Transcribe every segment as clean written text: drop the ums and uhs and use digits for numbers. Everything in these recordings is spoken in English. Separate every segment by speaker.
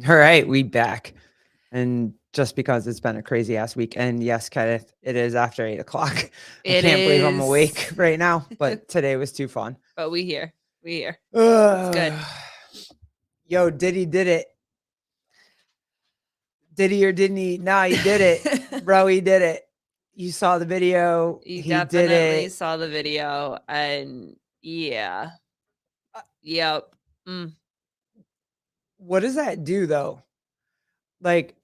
Speaker 1: All right, we back. And just because it's been a crazy ass week, and yes, Kenneth, it is after 8 o'clock. I
Speaker 2: It
Speaker 1: can't believe I'm
Speaker 2: is,
Speaker 1: awake right now, but today was too fun.
Speaker 2: but we here. We here. It's good.
Speaker 1: Ugh. Yo, Diddy did it. Diddy or didn't he? Nah, he did it. Bro, he did it. You saw the video.
Speaker 2: You
Speaker 1: He did
Speaker 2: definitely
Speaker 1: it.
Speaker 2: saw the video, and yeah.
Speaker 1: Uh,
Speaker 2: Yep. Mm.
Speaker 1: What does that do though? Like,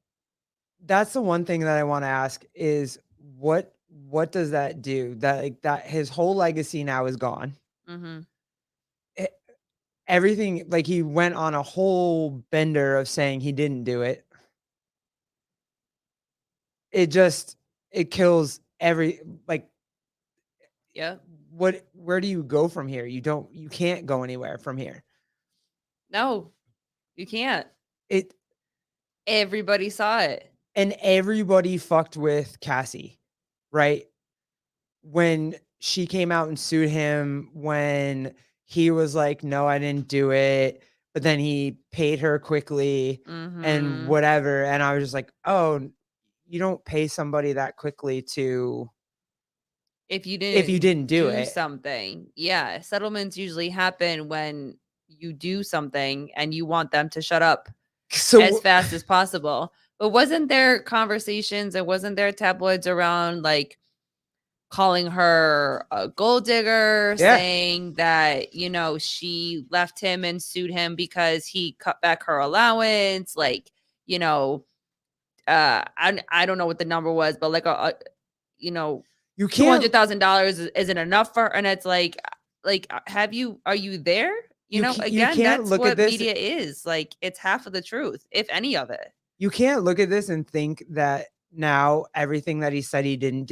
Speaker 1: that's the one thing that I want to ask is what does that do? That like that his whole legacy now is gone.
Speaker 2: Mhm.
Speaker 1: E everything like, he went on a whole bender of saying he didn't do it. It just it kills every like,
Speaker 2: Yep.
Speaker 1: where do you go from here? You can't go anywhere from here.
Speaker 2: No, you can't.
Speaker 1: It
Speaker 2: Everybody saw it.
Speaker 1: and everybody fucked with Cassie, right? When she came out and sued him, when he was like, "No, I didn't do it," but then he paid her quickly and
Speaker 2: Mhm.
Speaker 1: whatever, and I was just like, "Oh, you don't pay somebody that quickly to
Speaker 2: If you
Speaker 1: if you
Speaker 2: didn't
Speaker 1: didn't do
Speaker 2: do
Speaker 1: it."
Speaker 2: something, yeah, settlements usually happen when you do something and you want them to shut up as
Speaker 1: So
Speaker 2: fast as possible. But wasn't there conversations and wasn't there tabloids around like calling her a gold digger,
Speaker 1: yeah.
Speaker 2: saying that, she left him and sued him because he cut back her allowance, like, you know, I don't know what the number was, but like you know,
Speaker 1: You
Speaker 2: two
Speaker 1: can't
Speaker 2: hundred thousand dollars isn't enough for, and it's like, are you there?
Speaker 1: you
Speaker 2: Again,
Speaker 1: can't
Speaker 2: that's
Speaker 1: look at
Speaker 2: what
Speaker 1: this
Speaker 2: media is. Like, it's half of the truth, if any of it.
Speaker 1: you can't look at this and think that now everything that he said
Speaker 2: He didn't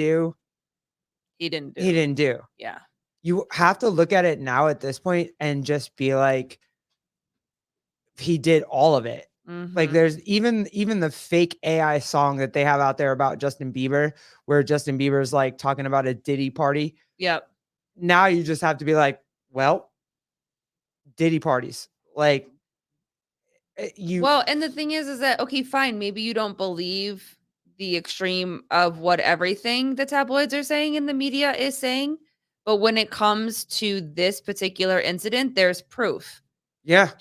Speaker 1: he
Speaker 2: do.
Speaker 1: didn't do.
Speaker 2: Yeah.
Speaker 1: You have to look at it now at this point and just be like, he did all of it. Like,
Speaker 2: Mm-hmm.
Speaker 1: there's even the fake AI song that they have out there about Justin Bieber, where Justin Bieber's, like, talking about a Diddy party.
Speaker 2: Yep.
Speaker 1: Now you just have to be like, "Well, Diddy parties." Like, you
Speaker 2: Well, and the thing is that, okay, fine, maybe you don't believe the extreme of what everything the tabloids are saying and the media is saying, but when it comes to this particular incident, there's proof.
Speaker 1: yeah.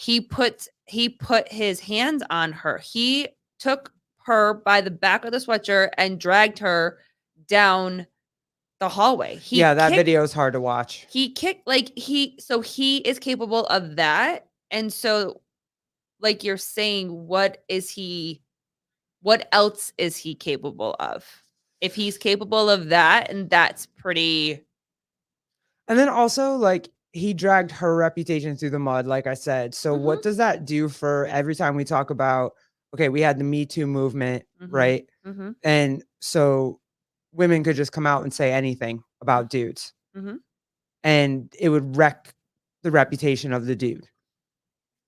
Speaker 2: He put his hands on her. He took her by the back of the sweatshirt and dragged her down the hallway.
Speaker 1: Yeah, that video is hard to watch.
Speaker 2: He kicked, like, he is capable of that. And so, like you're saying, what else is he capable of? If he's capable of that, and that's pretty.
Speaker 1: And then also, like, he dragged her reputation through the mud, like I said. So what
Speaker 2: Mhm,
Speaker 1: does that do for every time we talk about, okay, we had the Me Too movement,
Speaker 2: mhm,
Speaker 1: right?
Speaker 2: mhm,
Speaker 1: And so women could just come out and say anything
Speaker 2: mm,
Speaker 1: about dudes,
Speaker 2: mhm.
Speaker 1: and it would wreck the reputation of the dude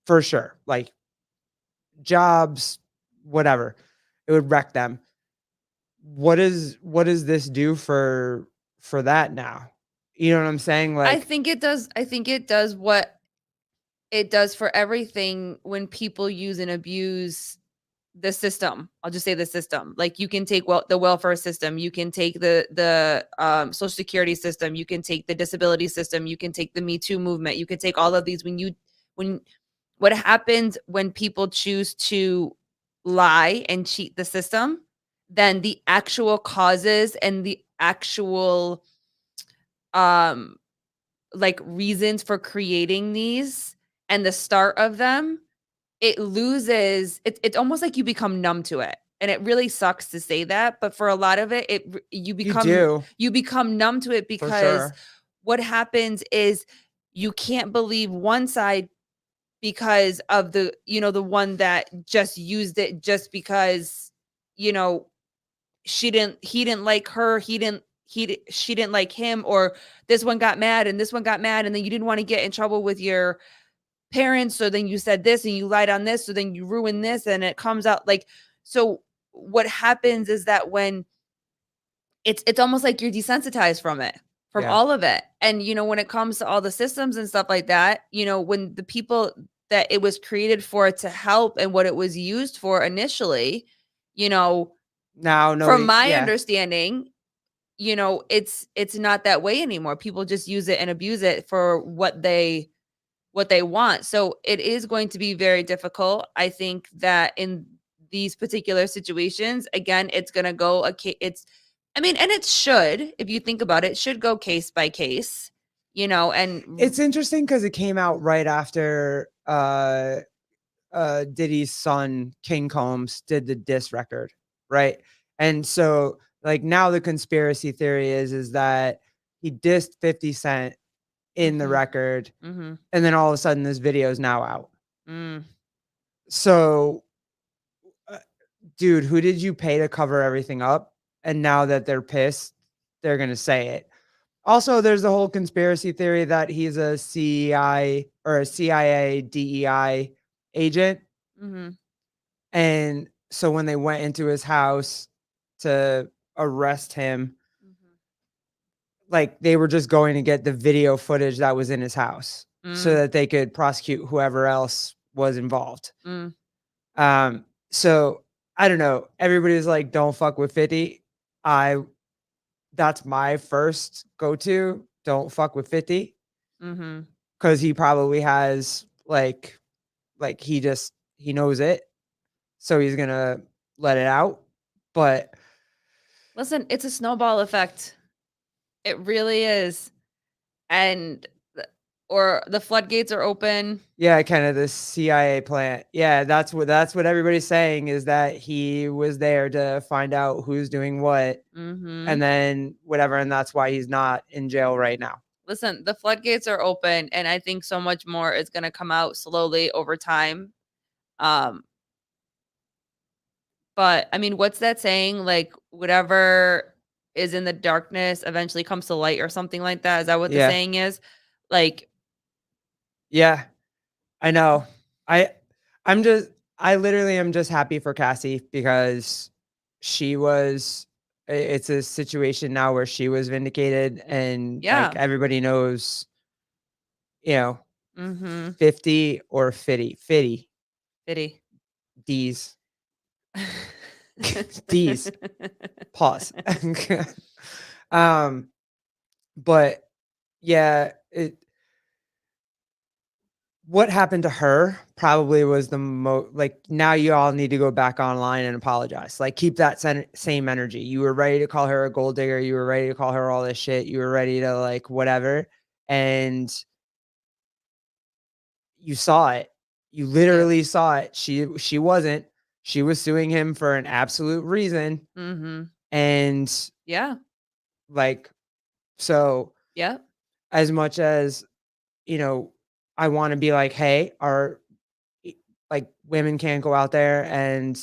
Speaker 1: for sure. Like, jobs, whatever, it would wreck them. What does this do for that now? You know what I'm saying?
Speaker 2: I
Speaker 1: Like,
Speaker 2: think it does. I think it does what it does for everything when people use and abuse the system. I'll just say the system. Like, you can take the welfare system, you can take the social security system, you can take the disability system, you can take the Me Too movement, you can take all of these. When what happens when people choose to lie and cheat the system, then the actual causes and the actual um like reasons for creating these and the start of them, it loses, it's almost like you become numb to it. And it really sucks to say that, but for a lot of it, you
Speaker 1: you
Speaker 2: become
Speaker 1: do,
Speaker 2: numb to it,
Speaker 1: for
Speaker 2: because
Speaker 1: sure.
Speaker 2: what happens is you can't believe one side because of the one that just used it just because, you know, he didn't like her, she didn't like him, or this one got mad and this one got mad, and then you didn't want to get in trouble with your parents, so then you said this and you lied on this, so then you ruin this, and it comes out like. So what happens is that when it's almost like you're desensitized from it, from
Speaker 1: Yeah.
Speaker 2: all of it. And when it comes to all the systems and stuff like that, when the people that it was created for to help and what it was used for initially, you know,
Speaker 1: Now
Speaker 2: from
Speaker 1: knowing,
Speaker 2: my
Speaker 1: yeah.
Speaker 2: understanding, it's not that way anymore. People just use it and abuse it for what they want. So it is going to be very difficult. I think that in these particular situations, again, it's going to go it's I mean, and it should, if you think about it, should go case by case, and
Speaker 1: It's interesting because it came out right after Diddy's son King Combs did the diss record, right? And so like now the conspiracy theory is that he dissed 50 Cent in the
Speaker 2: mhm,
Speaker 1: record,
Speaker 2: mhm,
Speaker 1: and then all of a sudden this video is now out.
Speaker 2: mm,
Speaker 1: So, uh, dude, who did you pay to cover everything up? And now that they're pissed, they're gonna say it. Also, there's the whole conspiracy theory that he's a CI or a CIA DEI agent.
Speaker 2: mhm,
Speaker 1: And so when they went into his house to arrest him,
Speaker 2: mhm,
Speaker 1: like they were just going to get the video footage that was in his house so
Speaker 2: mm,
Speaker 1: that they could prosecute whoever else was involved.
Speaker 2: mm,
Speaker 1: So I don't know. Everybody's like, don't fuck with 50. I That's my first go-to. Don't fuck with 50
Speaker 2: mhm.
Speaker 1: because he probably has like he knows it. So he's gonna let it out. But
Speaker 2: Listen, it's a snowball effect. It really is. And or the floodgates are open.
Speaker 1: yeah, kinda the CIA plant. Yeah, that's what everybody's saying is that he was there to find out who's doing what, and
Speaker 2: Mhm.
Speaker 1: then whatever, and that's why he's not in jail right now.
Speaker 2: Listen, the floodgates are open, and I think so much more is gonna come out slowly over time. Um, but I mean, what's that saying? Like, whatever is in the darkness eventually comes to light or something like that. Is that what the
Speaker 1: Yeah.
Speaker 2: saying is? Like,
Speaker 1: Yeah, I know. I I'm just I literally am just happy for Cassie because she was it's a situation now where she was vindicated and, like,
Speaker 2: yeah.
Speaker 1: everybody knows, you know,
Speaker 2: Mhm.
Speaker 1: 50 or fitty. Fitty.
Speaker 2: Pity.
Speaker 1: D's. D's. Pause. Um, but yeah, what happened to her probably was the like, now you all need to go back online and apologize. Like, keep that same energy. You were ready to call her a gold digger. You were ready to call her all this shit. You were ready to, like, whatever, and you saw it. You
Speaker 2: Yep.
Speaker 1: literally saw it. She wasn't. She was suing him for an absolute reason,
Speaker 2: Mhm.
Speaker 1: and,
Speaker 2: Yeah.
Speaker 1: like, so
Speaker 2: Yep.
Speaker 1: as much as, you know, I wanna be like, "Hey, our e like, women can't go out there and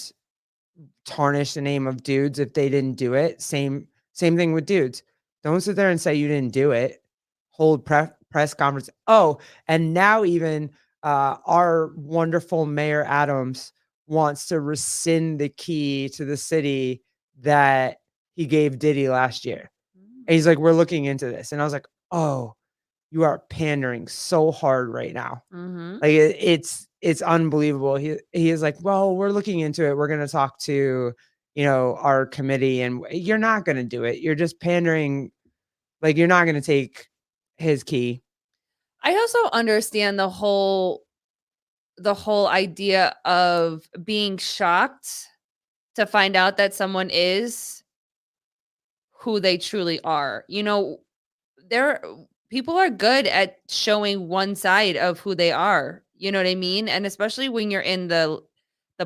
Speaker 1: tarnish the name of dudes if they didn't do it." Same thing with dudes. Don't sit there and say you didn't do it. Hold press conference. Oh, and now even, our wonderful Mayor Adams wants to rescind the key to the city that he gave Diddy last year.
Speaker 2: Mm.
Speaker 1: And he's like, "We're looking into this." And I was like, "Oh, you are pandering so hard right now."
Speaker 2: Mhm.
Speaker 1: Like, it's unbelievable. He is like, "Well, we're looking into it. We're gonna talk to, our committee," and you're not gonna do it. You're just pandering, like, you're not gonna take his key.
Speaker 2: I also understand the whole idea of being shocked to find out that someone is who they truly are. There people are good at showing one side of who they are. You know what I mean? And especially when you're in the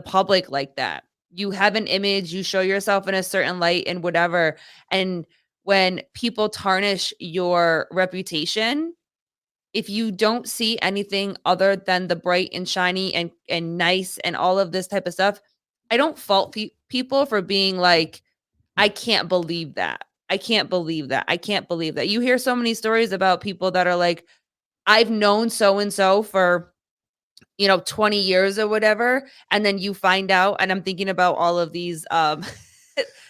Speaker 2: public like that. You have an image, you show yourself in a certain light and whatever. And when people tarnish your reputation, if you don't see anything other than the bright and shiny and nice and all of this type of stuff, I don't fault people for being like, I can't believe that. I can't believe that. I can't believe that. You hear so many stories about people that are like, I've known so and so for 20 years or whatever, and then you find out, and I'm thinking about all of these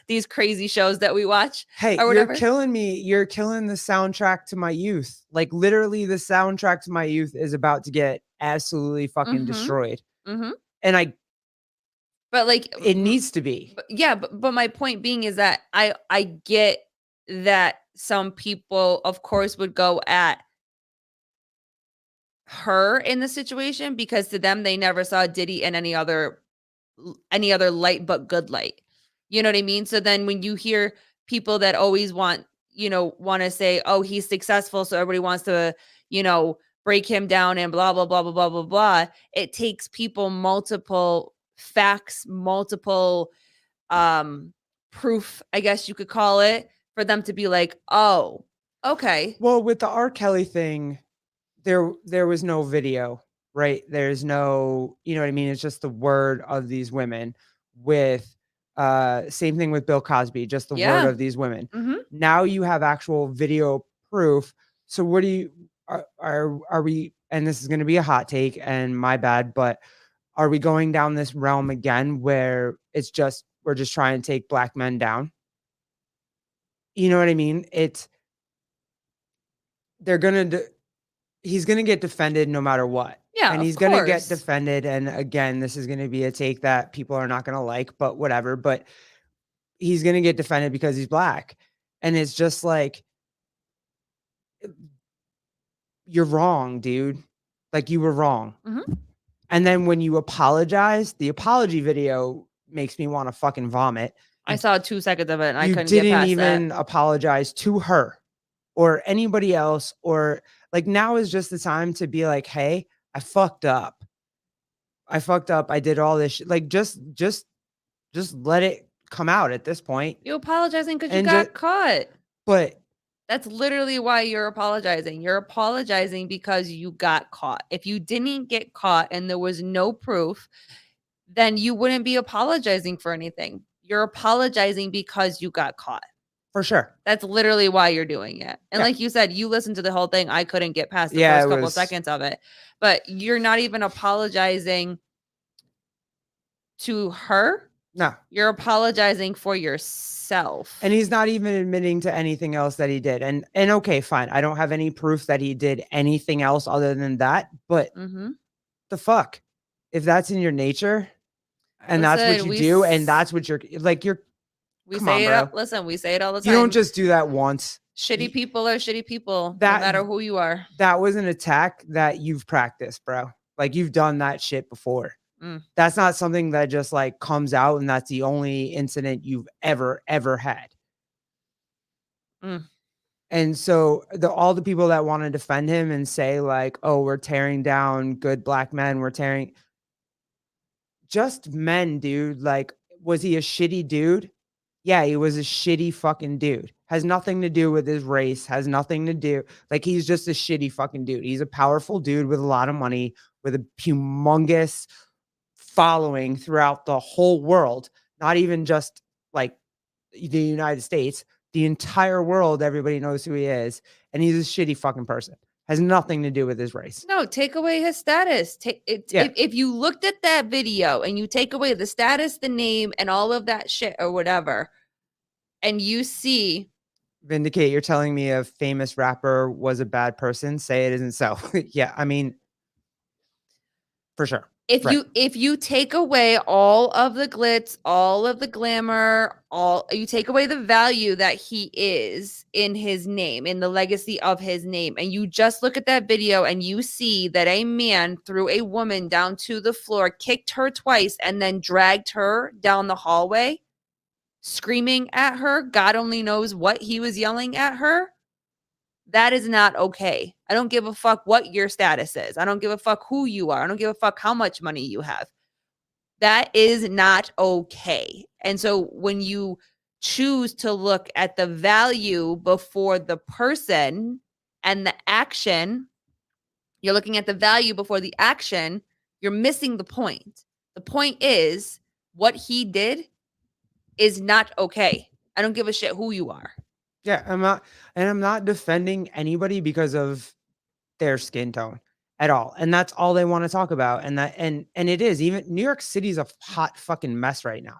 Speaker 2: these crazy shows that we watch
Speaker 1: Hey,
Speaker 2: or
Speaker 1: you're
Speaker 2: whatever.
Speaker 1: killing me. You're killing the soundtrack to my youth. Like, literally, the soundtrack to my youth is about to get absolutely fucking
Speaker 2: Mhm.
Speaker 1: destroyed.
Speaker 2: Mhm.
Speaker 1: And
Speaker 2: But like
Speaker 1: it needs to be.
Speaker 2: yeah, but my point being is that I get that some people of course would go at her in the situation because to them they never saw Diddy in any other light but good light. You know what I mean? So then when you hear people that always want, want to say, "Oh, he's successful, so everybody wants to, break him down and blah blah blah blah blah blah blah." It takes people multiple facts, multiple um proof, I guess you could call it, for them to be like, "Oh, okay."
Speaker 1: Well, with the R. Kelly thing, there was no video, right? There's no, you know what I mean? It's just the word of these women. With same thing with Bill Cosby, just the word
Speaker 2: Yeah.
Speaker 1: of these women.
Speaker 2: Mhm.
Speaker 1: Now you have actual video proof. So what do you are we, and this is going to be a hot take and my bad, but are we going down this realm again where it's just we're just trying to take black men down? You know what I mean? It's they're going to he's gonna get defended no matter what,
Speaker 2: Yeah,
Speaker 1: and
Speaker 2: of
Speaker 1: he's gonna get
Speaker 2: course.
Speaker 1: defended, and again, this is gonna be a take that people are not gonna like, but whatever, but he's gonna get defended because he's black, and it's just like, "You're wrong, dude. Like, you were wrong."
Speaker 2: Mhm.
Speaker 1: And then when you apologize, the apology video makes me wanna fucking vomit.
Speaker 2: I saw 2 seconds of it and I
Speaker 1: You
Speaker 2: couldn't get
Speaker 1: didn't
Speaker 2: past that.
Speaker 1: even apologize to her or anybody else, or like, now is just the time to be like, "Hey, I fucked up. I fucked up. I did all this like, just let it come out at this point,
Speaker 2: You apologizing because you
Speaker 1: and just
Speaker 2: got caught.
Speaker 1: but
Speaker 2: That's literally why you're apologizing. You're apologizing because you got caught. If you didn't get caught and there was no proof, then you wouldn't be apologizing for anything. You're apologizing because you got caught.
Speaker 1: for sure.
Speaker 2: That's literally why you're doing it. And
Speaker 1: Yeah.
Speaker 2: like you said, you listened to the whole thing. I couldn't get past the
Speaker 1: Yeah, it
Speaker 2: first couple
Speaker 1: was
Speaker 2: seconds of it. But you're not even apologizing to her.
Speaker 1: no,
Speaker 2: You're apologizing for yourself.
Speaker 1: and he's not even admitting to anything else that he did, and okay, fine, I don't have any proof that he did anything else other than that, but
Speaker 2: Mhm.
Speaker 1: the fuck? If that's in your nature, and that's what
Speaker 2: Listen,
Speaker 1: you do, and that's what you're like, you're
Speaker 2: we
Speaker 1: come on,
Speaker 2: say it
Speaker 1: bro.
Speaker 2: listen, we say it all the
Speaker 1: You don't
Speaker 2: time.
Speaker 1: just do that once.
Speaker 2: Shitty
Speaker 1: Y
Speaker 2: people are shitty people, no
Speaker 1: that
Speaker 2: matter who you are.
Speaker 1: that was an attack that you've practiced, bro. Like, you've done that shit before.
Speaker 2: Mm,
Speaker 1: That's not something that just, like, comes out and that's the only incident you've ever had.
Speaker 2: mm.
Speaker 1: And so all the people that wanna defend him and say like, "Oh, we're tearing down good black men, we're tearing" just men, dude, like, was he a shitty dude? Yeah, he was a shitty fucking dude. Has nothing to do with his race, has nothing to do like, he's just a shitty fucking dude. He's a powerful dude with a lot of money, with a humongous following throughout the whole world, not even just, like, the United States, the entire world, everybody knows who he is, and he's a shitty fucking person. Has nothing to do with his race.
Speaker 2: No, take away his status. Take it
Speaker 1: Yeah.
Speaker 2: if you looked at that video and you take away the status, the name, and all of that shit or whatever, and you see
Speaker 1: Vindicate, you're telling me a famous rapper was a bad person? Say it isn't so. Yeah, I mean, for sure. Right.
Speaker 2: if you take away all of the glitz, all of the glamour, all you take away the value that he is in his name, in the legacy of his name, and you just look at that video and you see that a man threw a woman down to the floor, kicked her twice, and then dragged her down the hallway, screaming at her. God only knows what he was yelling at her. That is not okay. I don't give a fuck what your status is. I don't give a fuck who you are. I don't give a fuck how much money you have. That is not okay. And so when you choose to look at the value before the person and the action, you're looking at the value before the action, you're missing the point. The point is what he did is not okay. I don't give a shit who you are.
Speaker 1: Yeah, I'm not defending anybody because of their skin tone at all, and that's all they wanna talk about, and it is, even New York City's a hot fucking mess right now.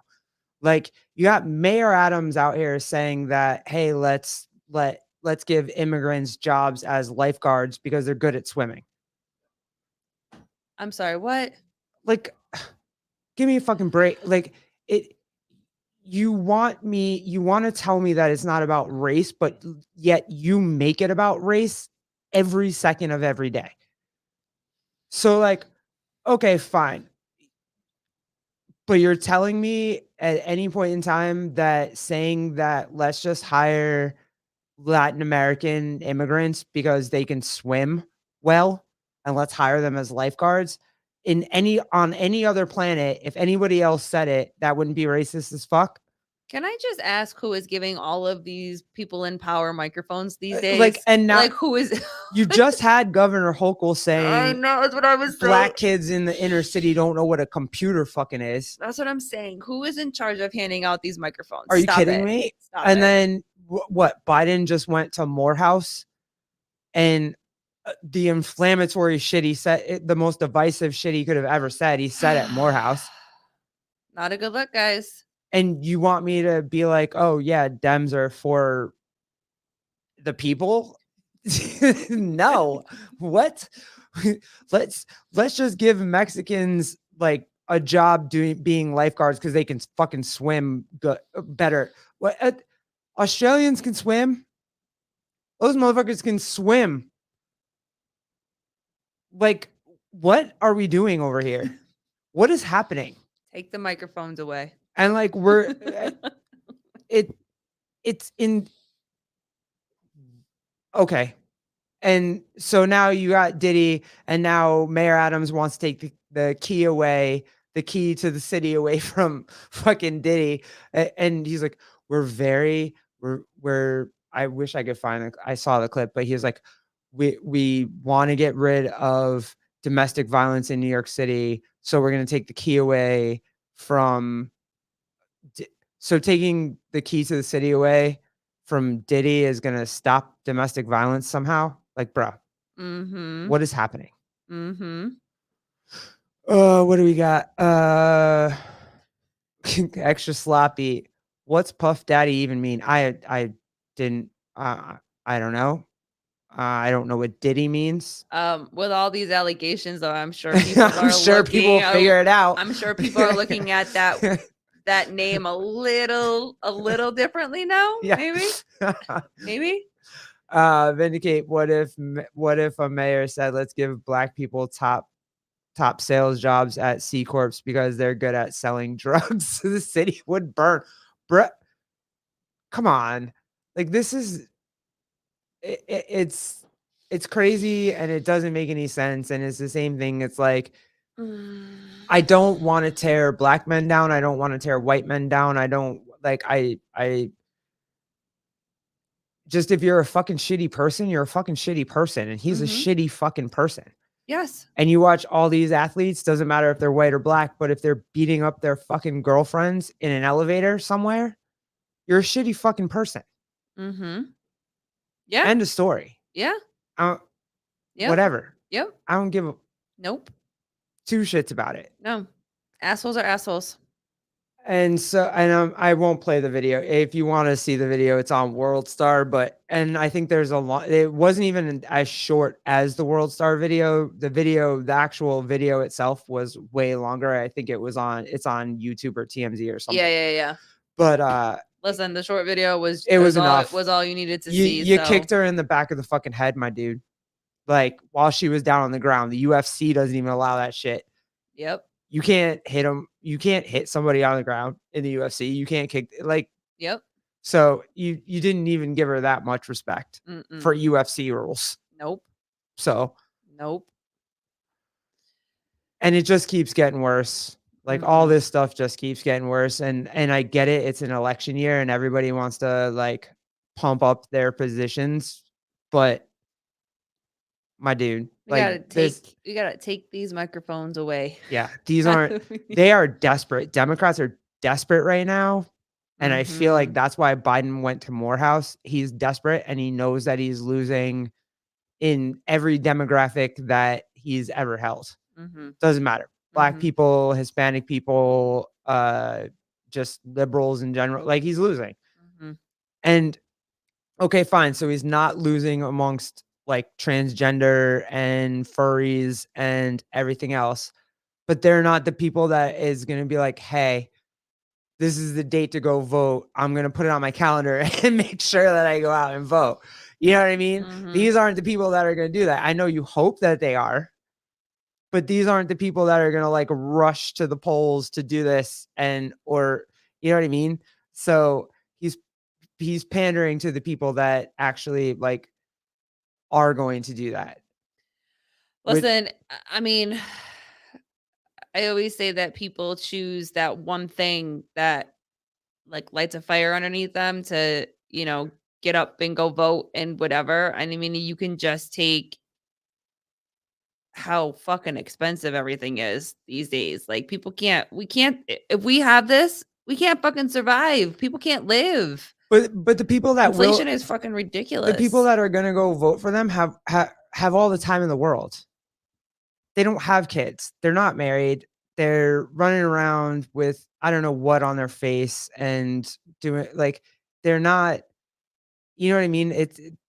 Speaker 1: Like, you got Mayor Adams out here saying that, "Hey, let's give immigrants jobs as lifeguards because they're good at swimming."
Speaker 2: I'm sorry, what?
Speaker 1: Like, give me a fucking break. Like, it you wanna tell me that it's not about race, but yet you make it about race every second of every day. So, like, okay, fine. But you're telling me at any point in time that saying that let's just hire Latin American immigrants because they can swim well, and let's hire them as lifeguards. In any on any other planet, if anybody else said it, that wouldn't be racist as fuck.
Speaker 2: Can I just ask who is giving all of these people in power microphones these
Speaker 1: Like,
Speaker 2: days?
Speaker 1: and now
Speaker 2: Like, who is
Speaker 1: you just had Governor Hochul
Speaker 2: I
Speaker 1: saying
Speaker 2: know, that's what I was saying.
Speaker 1: black kids in the inner city don't know what a computer fucking is.
Speaker 2: That's what I'm saying. Who is in charge of handing out these microphones?
Speaker 1: Are you
Speaker 2: Stop
Speaker 1: kidding
Speaker 2: it.
Speaker 1: me?
Speaker 2: Stop
Speaker 1: And
Speaker 2: it.
Speaker 1: then what? Biden just went to Morehouse and the inflammatory shit he said, the most divisive shit he could have ever said, he said at Morehouse.
Speaker 2: Not a good look, guys.
Speaker 1: And you want me to be like, oh, yeah, Dems are for the people? No. What? let's let's just give Mexicans like a job being lifeguards because they can fucking swim better. What Australians can swim? Those motherfuckers can swim. Like, what are we doing over here? What is happening?
Speaker 2: Take the microphones away.
Speaker 1: And like we're it it's in okay. And so now you got Diddy, and now Mayor Adams wants to take the key away, the key to the city away from fucking Diddy. And he's like, we're I wish I could find it. I saw the clip, but he was like, we want to get rid of domestic violence in New York City. So we're gonna take the key away from so taking the key to the city away from Diddy is gonna stop domestic violence somehow? Like, bro,
Speaker 2: Mm-hmm.
Speaker 1: what is happening?
Speaker 2: Mm-hmm.
Speaker 1: What do we got? Extra sloppy. What's Puff Daddy even mean? I didn't I don't know. I don't know what Diddy means.
Speaker 2: With all these allegations, though, I'm sure people
Speaker 1: I'm
Speaker 2: are
Speaker 1: sure people will figure it out.
Speaker 2: I'm sure people are looking at that name a little differently now.
Speaker 1: Yeah.
Speaker 2: Maybe. Maybe.
Speaker 1: Vindicate. What if a mayor said, let's give black people top sales jobs at C Corps because they're good at selling drugs? The city would burn. Bruh, come on. Like, this is it's crazy and it doesn't make any sense. And it's the same thing. It's like, I don't want to tear black men down. I don't want to tear white men down. I don't like I just if you're a fucking shitty person, you're a fucking shitty person. And he's a shitty fucking person.
Speaker 2: Yes.
Speaker 1: And you watch all these athletes, doesn't matter if they're white or black, but if they're beating up their fucking girlfriends in an elevator somewhere, you're a shitty fucking person.
Speaker 2: Mm-hmm. Yeah.
Speaker 1: End of story.
Speaker 2: Yeah.
Speaker 1: Yep. Whatever.
Speaker 2: Yep.
Speaker 1: I don't give
Speaker 2: Nope.
Speaker 1: two shits about it.
Speaker 2: No. Assholes are assholes.
Speaker 1: And so, and I won't play the video. If you want to see the video, it's on World Star. And I think there's a lot. It wasn't even as short as the World Star video. The actual video itself was way longer. I think it's on YouTube or TMZ or something.
Speaker 2: Yeah.
Speaker 1: But
Speaker 2: listen, the short video was
Speaker 1: enough.
Speaker 2: Was all you needed to see.
Speaker 1: You kicked her in the back of the fucking head, my dude. Like, while she was down on the ground. The UFC doesn't even allow that shit.
Speaker 2: Yep.
Speaker 1: You can't hit them. You can't hit somebody on the ground in the UFC. You can't kick like.
Speaker 2: Yep.
Speaker 1: So you didn't even give her that much respect for UFC rules.
Speaker 2: Nope.
Speaker 1: So.
Speaker 2: Nope.
Speaker 1: And it just keeps getting worse. Like, all this stuff just keeps getting worse. And I get it. It's an election year and everybody wants to like pump up their positions, but my dude,
Speaker 2: we gotta take these microphones away.
Speaker 1: Yeah, these aren't. They are desperate. Democrats are desperate right now, and I feel like that's why Biden went to Morehouse. He's desperate, and he knows that he's losing in every demographic that he's ever held. Doesn't matter. Black people, Hispanic people, just liberals in general. Like, he's losing. And okay, fine. So he's not losing amongst like transgender and furries and everything else, but they're not the people that is gonna be like, "Hey, this is the date to go vote. I'm gonna put it on my calendar and make sure that I go out and vote." You know what I mean?
Speaker 2: Mhm.
Speaker 1: These aren't the people that are gonna do that. I know you hope that they are, but these aren't the people that are gonna, like, rush to the polls to do this and or you know what I mean? So, he's he's pandering to the people that actually, like, are going to do that. With
Speaker 2: Listen, I mean, I always say that people choose that one thing that, like, lights a fire underneath them to, get up and go vote and whatever, and I mean, you can just take how fucking expensive everything is these days. Like, people can't we can't if we have this, we can't fucking survive. People can't live.
Speaker 1: but
Speaker 2: Inflation is fucking
Speaker 1: the people
Speaker 2: ridiculous.
Speaker 1: that are gonna go vote for them have all the time in the world. They don't have kids. They're not married. They're running around with I don't know what on their face and doing like they're not you know what I mean?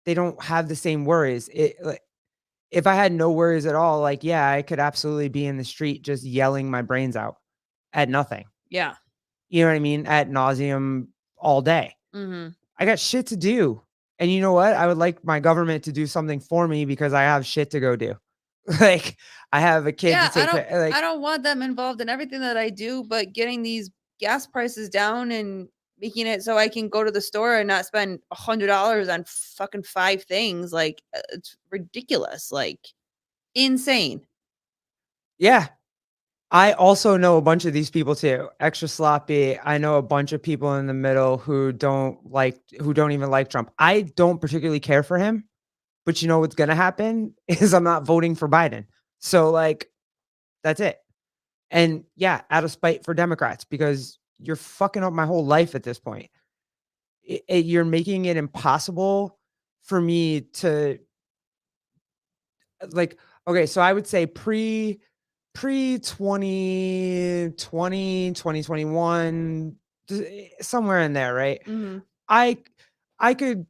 Speaker 1: They don't have the same worries. Like if I had no worries at all, like yeah, I could absolutely be in the street just yelling my brains out at nothing.
Speaker 2: Yeah.
Speaker 1: You know what I mean? At nauseum all day.
Speaker 2: Mhm.
Speaker 1: I got shit to do. And you know what? I would like my government to do something for me because I have shit to go do. Like I have a kid to
Speaker 2: Yeah, I
Speaker 1: take
Speaker 2: don't
Speaker 1: care
Speaker 2: I
Speaker 1: like
Speaker 2: don't want them involved in everything that I do, but getting these gas prices down and making it so I can go to the store and not spend $100 on fucking 5 things, like, it's ridiculous, like, insane.
Speaker 1: yeah, I also know a bunch of these people too. Extra sloppy. I know a bunch of people in the middle who don't even like Trump. I don't particularly care for him, but you know what's gonna happen is I'm not voting for Biden. So like that's it. And yeah, out of spite for Democrats because you're fucking up my whole life at this point. You're making it impossible for me to like okay, so I would say pre 2020, 2021, somewhere in there, right?
Speaker 2: Mhm.
Speaker 1: I I could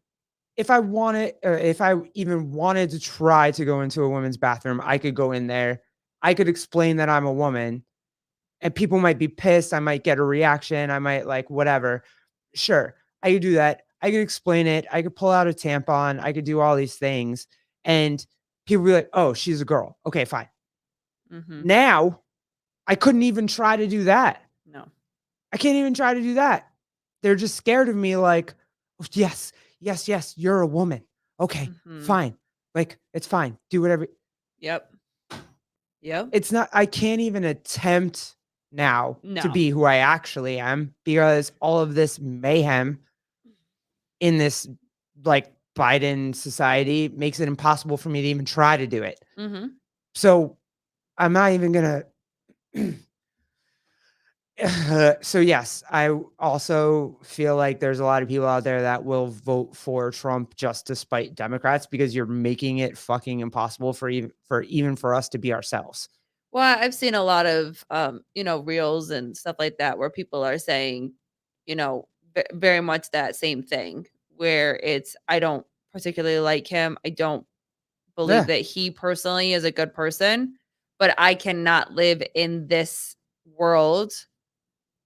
Speaker 1: if I wanted or if I even wanted to try to go into a women's bathroom, I could go in there. I could explain that I'm a woman and people might be pissed. I might get a reaction. I might like whatever. Sure, I could do that. I could explain it. I could pull out a tampon. I could do all these things. And people be like, oh, she's a girl. Okay, fine.
Speaker 2: Mhm.
Speaker 1: Now I couldn't even try to do that.
Speaker 2: No.
Speaker 1: I can't even try to do that. They're just scared of me, like, "Oh, yes, yes, yes, you're a woman. Okay,
Speaker 2: Mhm.
Speaker 1: fine. Like, it's fine. Do whatever.
Speaker 2: Yep. Yep.
Speaker 1: It's not, I can't even attempt now to
Speaker 2: No.
Speaker 1: be who I actually am because all of this mayhem in this like Biden society makes it impossible for me to even try to do it.
Speaker 2: Mhm.
Speaker 1: So I'm not even gonna so yes, also feel like there's a lot of people out there that will vote for Trump just to spite Democrats because you're making it fucking impossible for even for us to be ourselves.
Speaker 2: Well, I've seen a lot of, reels and stuff like that where people are saying, very much that same thing where it's, I don't particularly like him. I don't believe
Speaker 1: Yeah.
Speaker 2: that he personally is a good person, but I cannot live in this world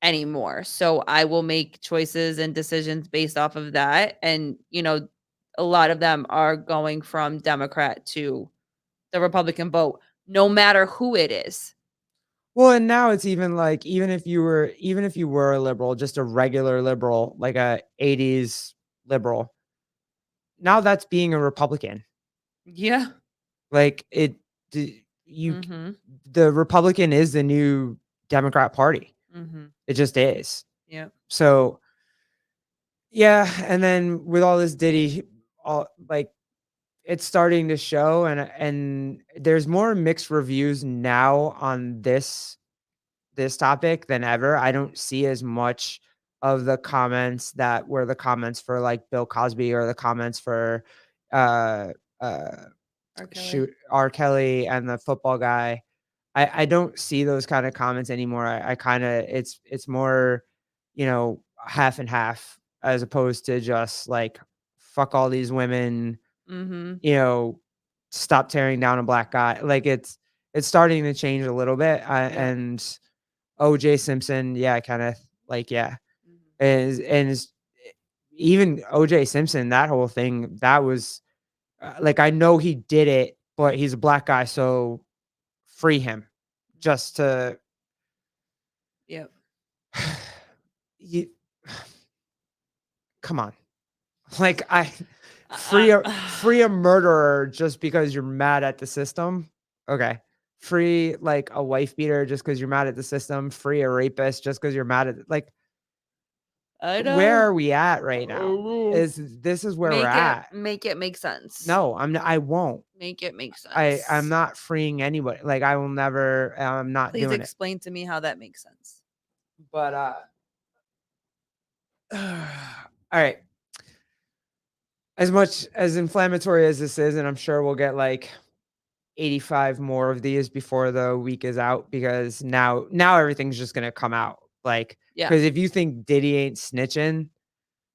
Speaker 2: anymore. So I will make choices and decisions based off of that. And, a lot of them are going from Democrat to the Republican vote, no matter who it is.
Speaker 1: Well, and now it's even like even if you were a liberal, just a regular liberal, like a 80s liberal, now that's being a Republican.
Speaker 2: Yeah.
Speaker 1: Like it you
Speaker 2: Mhm.
Speaker 1: the Republican is the new Democrat Party.
Speaker 2: Mhm.
Speaker 1: It just is.
Speaker 2: Yep.
Speaker 1: So, yeah, and then with all this Diddy, all like it's starting to show, and there's more mixed reviews now on this topic than ever. I don't see as much of the comments that were the comments for like Bill Cosby or the comments for uh uh
Speaker 2: R. Kelly.
Speaker 1: shoot R. Kelly and the football guy. I don't see those kind of comments anymore. I kind of it's more, half and half as opposed to just like fuck all these women,
Speaker 2: Mhm.
Speaker 1: you know. stop tearing down a black guy. Like it's starting to change a little bit.
Speaker 2: Yeah.
Speaker 1: And OJ Simpson, yeah, kind of like, yeah,
Speaker 2: Mhm.
Speaker 1: is even OJ Simpson, that whole thing, that was like, I know he did it, but he's a black guy, so free him just to
Speaker 2: Yep.
Speaker 1: you, come on. Like, I free a murderer just because you're mad at the system. Okay. Free like a wife beater just because you're mad at the system. Free a rapist just because you're mad at, like,
Speaker 2: I
Speaker 1: where
Speaker 2: know.
Speaker 1: are we at right now? This is where we're at.
Speaker 2: Make it make sense.
Speaker 1: No, I won't.
Speaker 2: Make it make
Speaker 1: I'm
Speaker 2: sense.
Speaker 1: not freeing anybody. Like, I will never. I'm not
Speaker 2: Please
Speaker 1: doing it.
Speaker 2: explain to me how that makes sense.
Speaker 1: But all right. As much as inflammatory as this is, and I'm sure we'll get like 85 more of these before the week is out, because now everything's just gonna come out. Like,
Speaker 2: Yeah.
Speaker 1: because if you think Diddy ain't snitching,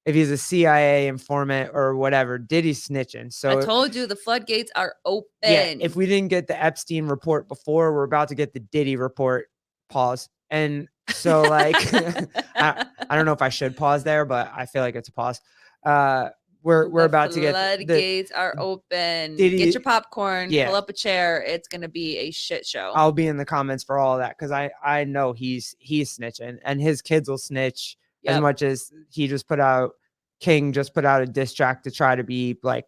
Speaker 1: if he's a CIA informant or whatever, Diddy's snitching.
Speaker 2: I
Speaker 1: So
Speaker 2: told you the floodgates are
Speaker 1: yeah,
Speaker 2: open.
Speaker 1: if we didn't get the Epstein report before, we're about to get the Diddy report. Pause. And so, like, I don't know if I should pause there, but I feel like it's a pause. We're
Speaker 2: The
Speaker 1: about to get the
Speaker 2: floodgates are open. Get your
Speaker 1: Diddy.
Speaker 2: popcorn, pull
Speaker 1: Yeah,
Speaker 2: up a chair. It's gonna be a shit show.
Speaker 1: I'll be in the comments for all of that, because I know he's snitching, and his kids will snitch as
Speaker 2: Yep.
Speaker 1: much as he just put out. King just put out a diss track to try to be like,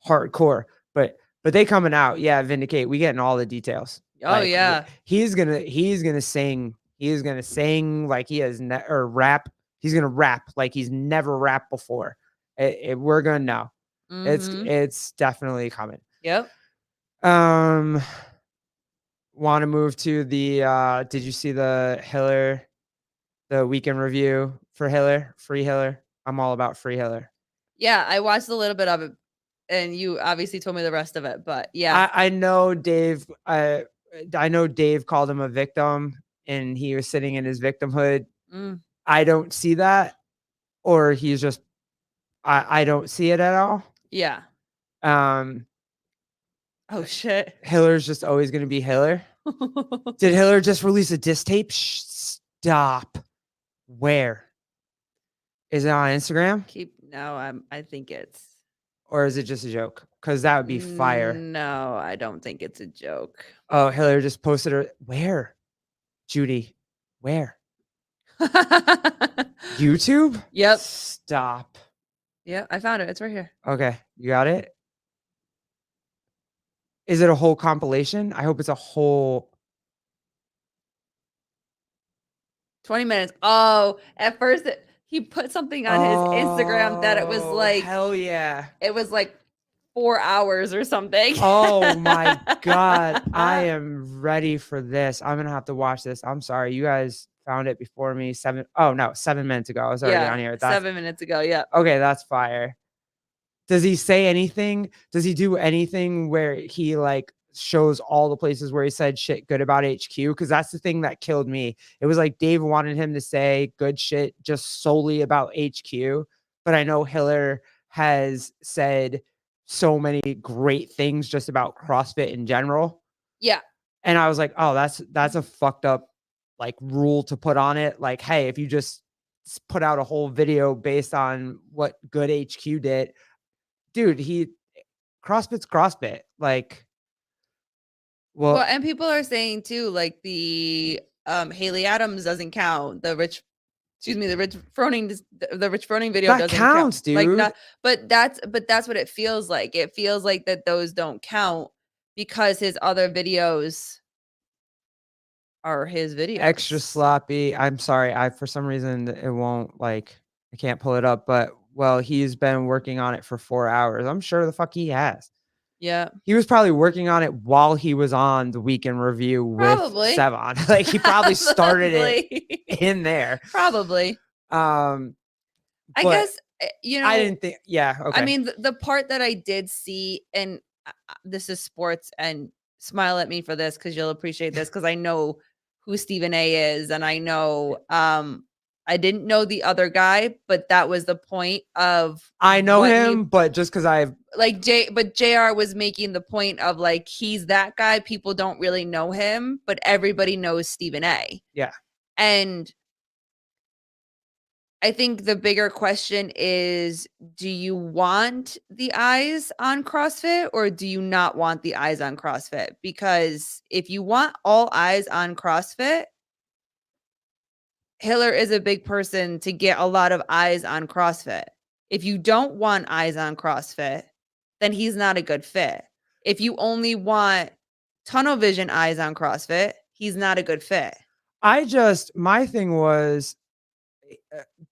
Speaker 1: hardcore, but they coming out. Yeah, Vindicate. We getting all the details.
Speaker 2: Oh
Speaker 1: Like,
Speaker 2: yeah.
Speaker 1: he's gonna sing like he has or rap. He's gonna rap like he's never rapped before. We're gonna know.
Speaker 2: Mm-hmm.
Speaker 1: It's definitely coming.
Speaker 2: Yep.
Speaker 1: Want to move to the did you see the weekend review for Hiller? Free Hiller. I'm all about free Hiller.
Speaker 2: Yeah, I watched a little bit of it, and you obviously told me the rest of it, but yeah.
Speaker 1: I know Dave. I know Dave called him a victim, and he was sitting in his victimhood.
Speaker 2: Mm,
Speaker 1: I don't see that, or he's just. I don't see it at all.
Speaker 2: yeah.
Speaker 1: Um,
Speaker 2: Oh shit.
Speaker 1: Hiller's just always going to be Hiller. Did Hiller just release a diss tape? Stop. Where is it on Instagram,
Speaker 2: I think it's
Speaker 1: or is it just a joke? Because that would be fire.
Speaker 2: no, I don't think it's a joke.
Speaker 1: Oh, Hiller just posted her. Where, Judy? Where? YouTube?
Speaker 2: Yep.
Speaker 1: Stop.
Speaker 2: Yep, I found it. It's right here.
Speaker 1: Okay, you got it? Is it a whole compilation? I hope it's a whole.
Speaker 2: 20 minutes. Oh, at first he put something on his Instagram that
Speaker 1: Oh, hell yeah.
Speaker 2: it was like 4 hours or something.
Speaker 1: Oh my god, I am ready for this. I'm gonna have to watch this. I'm sorry, you guys found it before me. 7 minutes ago. I was already on
Speaker 2: Yeah,
Speaker 1: here. That's
Speaker 2: 7 minutes ago. Yeah.
Speaker 1: okay, that's fire. Does he say anything? Does he do anything where he like shows all the places where he said shit good about HQ? Because that's the thing that killed me. It was like Dave wanted him to say good shit just solely about HQ. But I know Hiller has said so many great things just about CrossFit in general.
Speaker 2: Yeah.
Speaker 1: And I was like, oh, that's a fucked up like rule to put on it. Like, hey, if you just put out a whole video based on what good HQ did, dude, CrossFit's CrossFit. Like,
Speaker 2: Well,
Speaker 1: well,
Speaker 2: and people are saying too, like the Haley Adams doesn't count. The Rich Froning video
Speaker 1: that
Speaker 2: doesn't count.
Speaker 1: counts,
Speaker 2: Like
Speaker 1: dude.
Speaker 2: not, but that's what it feels like. It feels like that those don't count because his other videos are his
Speaker 1: Extra
Speaker 2: videos.
Speaker 1: sloppy. I'm sorry. For some reason it won't like I can't pull it up, but well, he's been working on it for 4 hours. I'm sure the fuck he has.
Speaker 2: Yeah.
Speaker 1: He was probably working on it while he was on the weekend review with
Speaker 2: Probably.
Speaker 1: Sevon. Like he probably started it
Speaker 2: Probably.
Speaker 1: in there.
Speaker 2: Probably.
Speaker 1: Um,
Speaker 2: I
Speaker 1: but
Speaker 2: guess you
Speaker 1: I
Speaker 2: know,
Speaker 1: didn't think yeah,
Speaker 2: I
Speaker 1: okay.
Speaker 2: mean the part that I did see, and this is sports, and smile at me for this because you'll appreciate this because I know who Stephen A is, and I know I didn't know the other guy, but that was the point of
Speaker 1: I know
Speaker 2: what
Speaker 1: him, but just because I've
Speaker 2: but JR was making the point of like he's that guy. People don't really know him, but everybody knows Stephen A.
Speaker 1: yeah.
Speaker 2: And I think the bigger question is, do you want the eyes on CrossFit or do you not want the eyes on CrossFit? Because if you want all eyes on CrossFit, Hiller is a big person to get a lot of eyes on CrossFit. If you don't want eyes on CrossFit, then he's not a good fit. If you only want tunnel vision eyes on CrossFit, he's not a good fit.
Speaker 1: My thing was,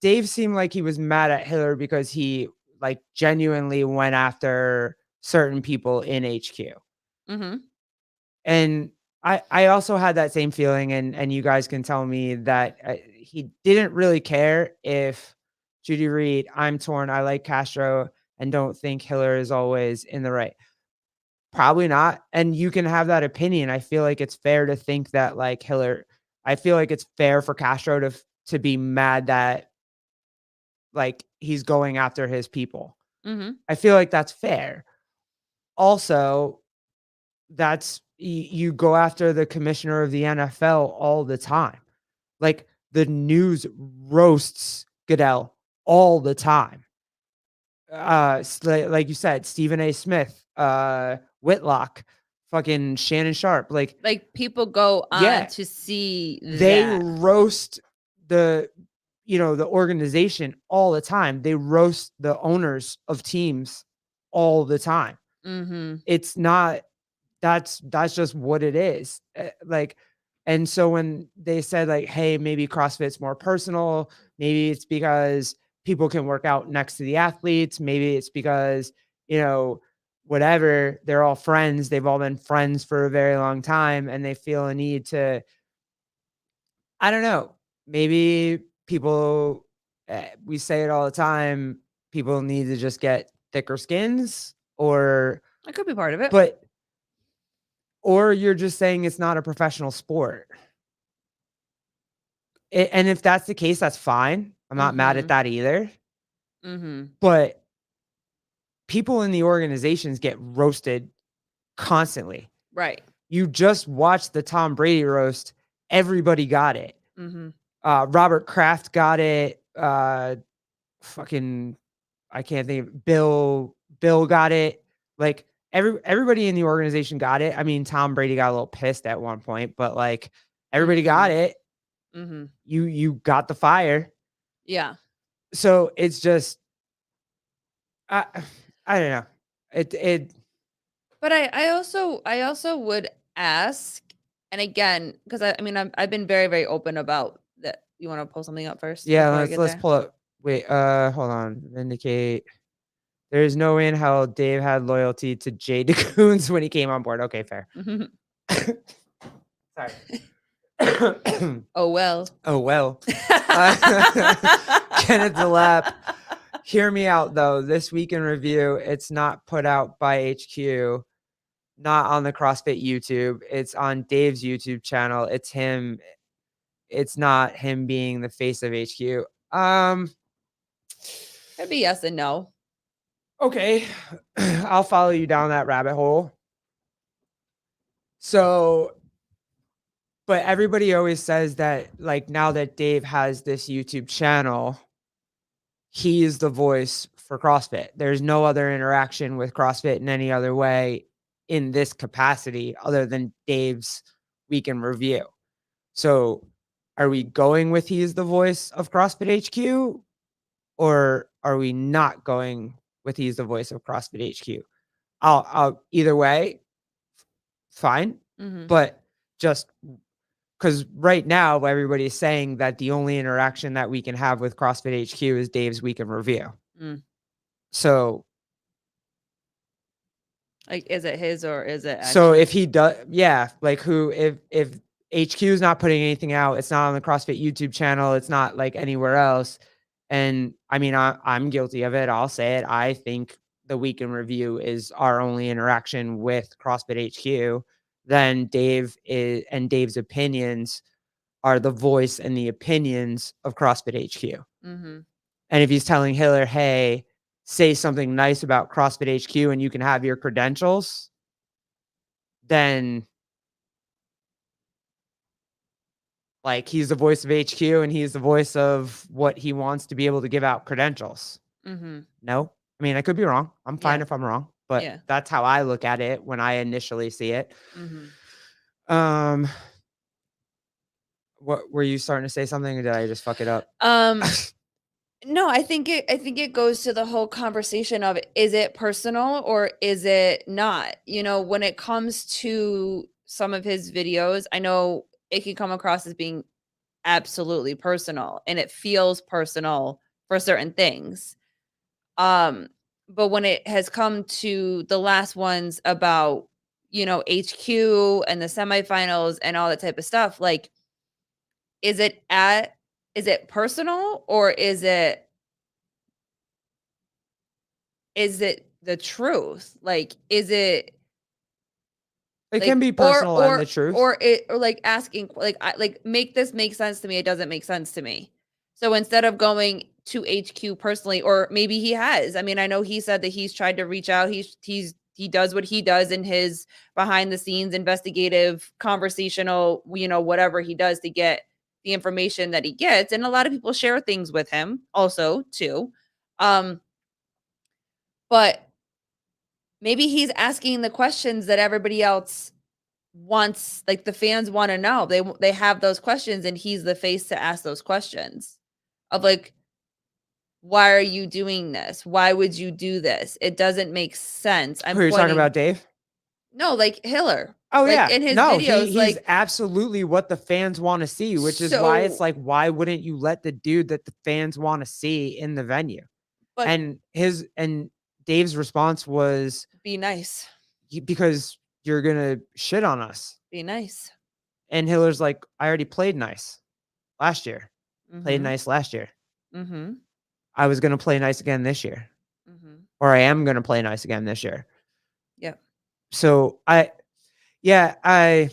Speaker 1: Dave seemed like he was mad at Hiller because he like genuinely went after certain people in HQ.
Speaker 2: Mhm.
Speaker 1: And I also had that same feeling, and you guys can tell me that he didn't really care if Judy Reed, I'm torn, I like Castro and don't think Hiller is always in the right. Probably not, and you can have that opinion. I feel like it's fair to think that like Hiller I feel like it's fair for Castro to be mad that like he's going after his people.
Speaker 2: Mhm.
Speaker 1: I feel like that's fair. Also, you go after the commissioner of the NFL all the time. Like the news roasts Goodell all the time. Like you said, Stephen A. Smith, Whitlock, fucking Shannon Sharp. Like,
Speaker 2: Like people go on
Speaker 1: yeah,
Speaker 2: to see
Speaker 1: they
Speaker 2: that.
Speaker 1: roast the the organization all the time. They roast the owners of teams all the time.
Speaker 2: Mhm.
Speaker 1: It's not that's just what it is. Like, and so when they said like, "Hey, maybe CrossFit's more personal. Maybe it's because people can work out next to the athletes. Maybe it's because whatever. They're all friends. They've all been friends for a very long time, and they feel a need to. I don't know. Maybe people. We say it all the time. People need to just get thicker skins, or
Speaker 2: That could be part of it.
Speaker 1: but or you're just saying it's not a professional sport. And if that's the case, that's fine. I'm not mad at
Speaker 2: Mhm.
Speaker 1: that either.
Speaker 2: Mhm.
Speaker 1: But people in the organizations get roasted constantly.
Speaker 2: Right.
Speaker 1: You just watched the Tom Brady roast. Everybody got it.
Speaker 2: Mhm.
Speaker 1: Robert Kraft got it. Fucking, I can't think of Bill got it. Like everybody in the organization got it. I mean, Tom Brady got a little pissed at one point, but like everybody got
Speaker 2: Mhm.
Speaker 1: it.
Speaker 2: Mhm.
Speaker 1: You got the fire.
Speaker 2: Yeah.
Speaker 1: So it's just I I don't know. It
Speaker 2: But I also would ask, and again, because I mean I've been very very open about that. You want to pull something up first
Speaker 1: yeah,
Speaker 2: before I get
Speaker 1: let's
Speaker 2: there?
Speaker 1: pull up. Wait, hold on. Vindicate. There's no way in hell Dave had loyalty to Jay DeCoons when he came on board. Okay, fair. Sorry.
Speaker 2: Oh well.
Speaker 1: Oh well. Uh, Kenneth DeLapp. Hear me out though. This week in review, it's not put out by HQ, not on the CrossFit YouTube. It's on Dave's YouTube channel. It's him. It's not him being the face of HQ.
Speaker 2: Could be yes and no.
Speaker 1: Okay. I'll follow you down that rabbit hole. So, but everybody always says that like now that Dave has this YouTube channel, he is the voice for CrossFit. There's no other interaction with CrossFit in any other way in this capacity other than Dave's week in review. So, are we going with he's the voice of CrossFit HQ, or are we not going with he's the voice of CrossFit HQ? I'll either way, fine.
Speaker 2: Mhm.
Speaker 1: But just because right now everybody's saying that the only interaction that we can have with CrossFit HQ is Dave's week in review.
Speaker 2: Mm.
Speaker 1: So
Speaker 2: Like, is it his or is it
Speaker 1: so if
Speaker 2: actually?
Speaker 1: he does, yeah, like who if HQ is not putting anything out, it's not on the CrossFit YouTube channel, it's not like anywhere else. And I mean, I'm guilty of it. I'll say it. I think the week in review is our only interaction with CrossFit HQ. Then Dave is and Dave's opinions are the voice and the opinions of CrossFit HQ.
Speaker 2: Mhm.
Speaker 1: And if he's telling Hiller, hey, say something nice about CrossFit HQ and you can have your credentials, then like he's the voice of HQ and he's the voice of what he wants to be able to give out credentials.
Speaker 2: Mhm.
Speaker 1: No, I mean, I could be wrong. I'm fine
Speaker 2: Yeah.
Speaker 1: if I'm wrong, but
Speaker 2: Yeah.
Speaker 1: that's how I look at it when I initially see it.
Speaker 2: Mhm.
Speaker 1: Um, what were you starting to say something or did I just fuck it up?
Speaker 2: Um, no, I think it goes to the whole conversation of, is it personal or is it not? You know, when it comes to some of his videos, I know it can come across as being absolutely personal, and it feels personal for certain things. Um, but when it has come to the last ones about, HQ and the semifinals and all that type of stuff, like, is it at is it personal, or is it the truth? Like, is it
Speaker 1: It can
Speaker 2: like,
Speaker 1: be personal and the truth.
Speaker 2: or like asking, like, make this make sense to me, it doesn't make sense to me. So instead of going to HQ personally, or maybe he has. I mean, I know he said that he's tried to reach out. He does what he does in his behind the scenes investigative conversational, whatever he does to get the information that he gets. And a lot of people share things with him also too. Um, but maybe he's asking the questions that everybody else wants, like, the fans wanna know. They have those questions, and he's the face to ask those questions of, like, "Why are you doing this? Why would you do this? It doesn't make sense." I'm
Speaker 1: Who are you talking
Speaker 2: pointing.
Speaker 1: about, Dave?
Speaker 2: No, like, Hiller.
Speaker 1: Oh
Speaker 2: Like,
Speaker 1: yeah.
Speaker 2: in his
Speaker 1: No,
Speaker 2: videos,
Speaker 1: he's
Speaker 2: like,
Speaker 1: absolutely what the fans want to see, which is why it's
Speaker 2: so
Speaker 1: like, why wouldn't you let the dude that the fans want to see in the venue?
Speaker 2: but
Speaker 1: And Dave's response was
Speaker 2: be nice.
Speaker 1: because you're gonna shit on us.
Speaker 2: Be nice."
Speaker 1: And Hiller's like, I already played nice last year. Played
Speaker 2: Mhm.
Speaker 1: nice last year.
Speaker 2: Mhm.
Speaker 1: I was gonna play nice again this year.
Speaker 2: Mhm.
Speaker 1: Or I am gonna play nice again this year.
Speaker 2: Yep.
Speaker 1: So yeah, I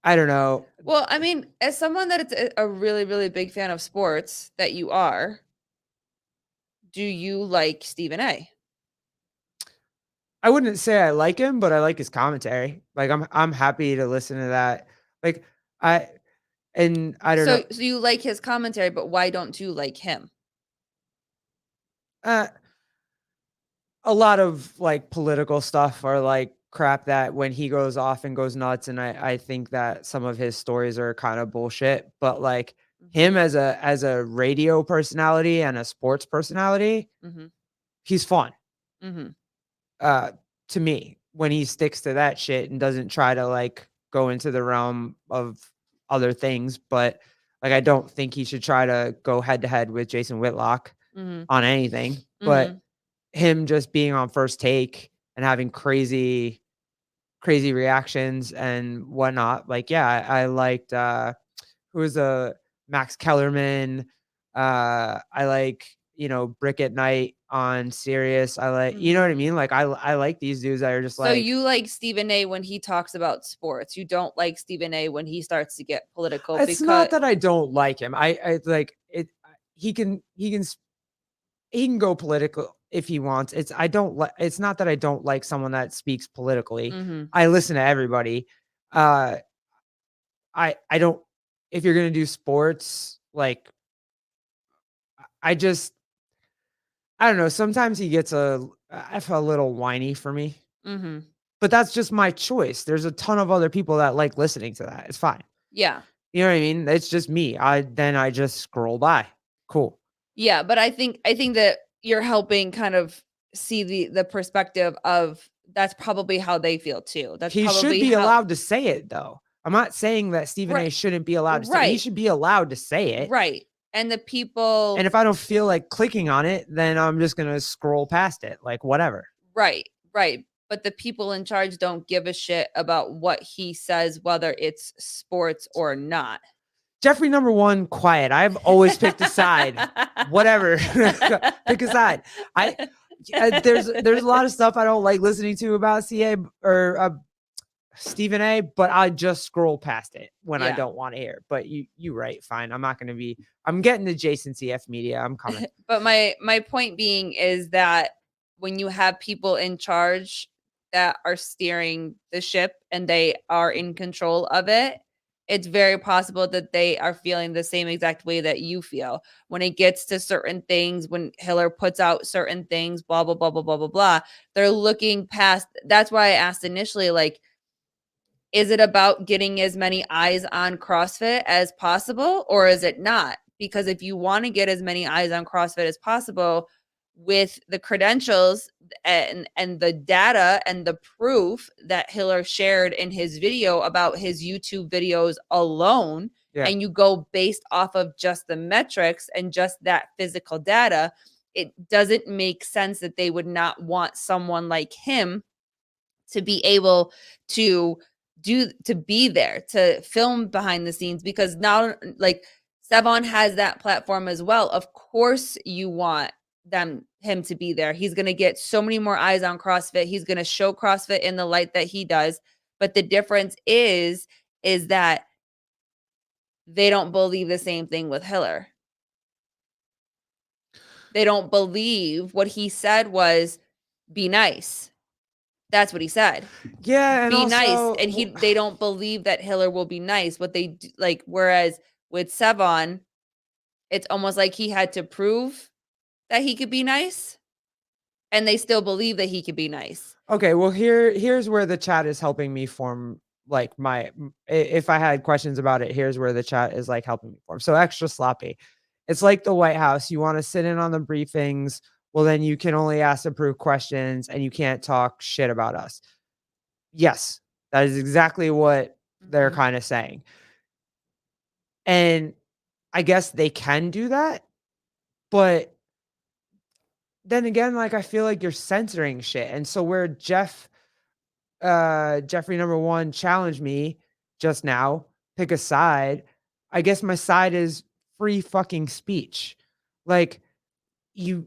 Speaker 1: don't know.
Speaker 2: Well, I mean, as someone that is a really, really big fan of sports that you are, do you like Stephen A?
Speaker 1: I wouldn't say I like him, but I like his commentary. Like I'm happy to listen to that. Like I I don't know.
Speaker 2: So you like his commentary, but why don't you like him?
Speaker 1: Uh a lot of like political stuff or like crap that when he goes off and goes nuts, and I think that some of his stories are kind of bullshit, but like
Speaker 2: Mhm.
Speaker 1: him as a radio personality and a sports personality,
Speaker 2: Mhm.
Speaker 1: he's fun.
Speaker 2: Mhm.
Speaker 1: Uh to me, when he sticks to that shit and doesn't try to like go into the realm of other things, but like I don't think he should try to go head to head with Jason Whitlock
Speaker 2: Mhm.
Speaker 1: on anything, but
Speaker 2: Mhm.
Speaker 1: him just being on First Take and having crazy reactions and whatnot. Like, yeah, I liked who was Max Kellerman. I like, Brick at Night on Sirius. I like, you know what I
Speaker 2: Mhm.
Speaker 1: mean? Like I like these dudes that are just
Speaker 2: So
Speaker 1: like,
Speaker 2: you like Stephen A when he talks about sports. You don't like Stephen A when he starts to get political
Speaker 1: it's
Speaker 2: because
Speaker 1: not that I don't like him. I like it. He can go political if he wants. I don't like. It's not that I don't like someone that speaks politically.
Speaker 2: Mhm.
Speaker 1: I listen to everybody. Uh, I don't. If you're gonna do sports, like I just I don't know. Sometimes he gets I feel a little whiny for me,
Speaker 2: Mhm.
Speaker 1: but that's just my choice. There's a ton of other people that like listening to that. It's fine.
Speaker 2: Yeah.
Speaker 1: You know what I mean? It's just me. I just scroll by. Cool.
Speaker 2: Yeah, but I think that you're helping kind of see the perspective of, that's probably how they feel too. That's
Speaker 1: He should
Speaker 2: probably
Speaker 1: be
Speaker 2: how.
Speaker 1: allowed to say it though. I'm not saying that Stephen
Speaker 2: Right.
Speaker 1: A shouldn't be allowed to say it. He
Speaker 2: Right.
Speaker 1: should be allowed to say it.
Speaker 2: Right. And the
Speaker 1: And
Speaker 2: people.
Speaker 1: if I don't feel like clicking on it, then I'm just gonna scroll past it. Like whatever.
Speaker 2: Right, right. But the people in charge don't give a shit about what he says, whether it's sports or not.
Speaker 1: Jeffrey number one, quiet. I've always picked a side. Whatever. Pick a side. There's a lot of stuff I don't like listening to about CA or Stephen A, but I just scroll past it when I
Speaker 2: Yeah.
Speaker 1: don't want to hear. But you right, fine. I'm not gonna be I'm getting the Jason CF media. I'm coming.
Speaker 2: But my point being is that when you have people in charge that are steering the ship and they are in control of it, it's very possible that they are feeling the same exact way that you feel. When it gets to certain things, when Hiller puts out certain things, blah blah blah blah blah blah blah, they're looking past. That's why I asked initially, like, is it about getting as many eyes on CrossFit as possible, or is it not? Because if you want to get as many eyes on CrossFit as possible with the credentials and the data and the proof that Hiller shared in his video about his YouTube videos alone,
Speaker 1: Yeah.
Speaker 2: and you go based off of just the metrics and just that physical data, it doesn't make sense that they would not want someone like him to be able to be there to film behind the scenes, because now, like, Sevon has that platform as well. Of course you want him to be there. He's going to get so many more eyes on CrossFit. He's going to show CrossFit in the light that he does. But the difference is that they don't believe the same thing with Hiller. They don't believe what he said was, be nice. That's what he said.
Speaker 1: Yeah, and
Speaker 2: Be nice.
Speaker 1: also
Speaker 2: And they don't believe that Hiller will be nice. What they do, like, whereas with Sevon, it's almost like he had to prove that he could be nice, and they still believe that he could be nice.
Speaker 1: okay, well here's where the chat is helping me form like if I had questions about it, here's where the chat is like helping me form. So extra sloppy. It's like the White House. You want to sit in on the briefings, well then you can only ask approved questions and you can't talk shit about us. Yes, that is exactly what they're
Speaker 2: Mhm.
Speaker 1: kind of saying. And I guess they can do that, but then again, like I feel like you're censoring shit. And so where Jeffrey number one challenged me just now, pick a side. I guess my side is free fucking speech. Like you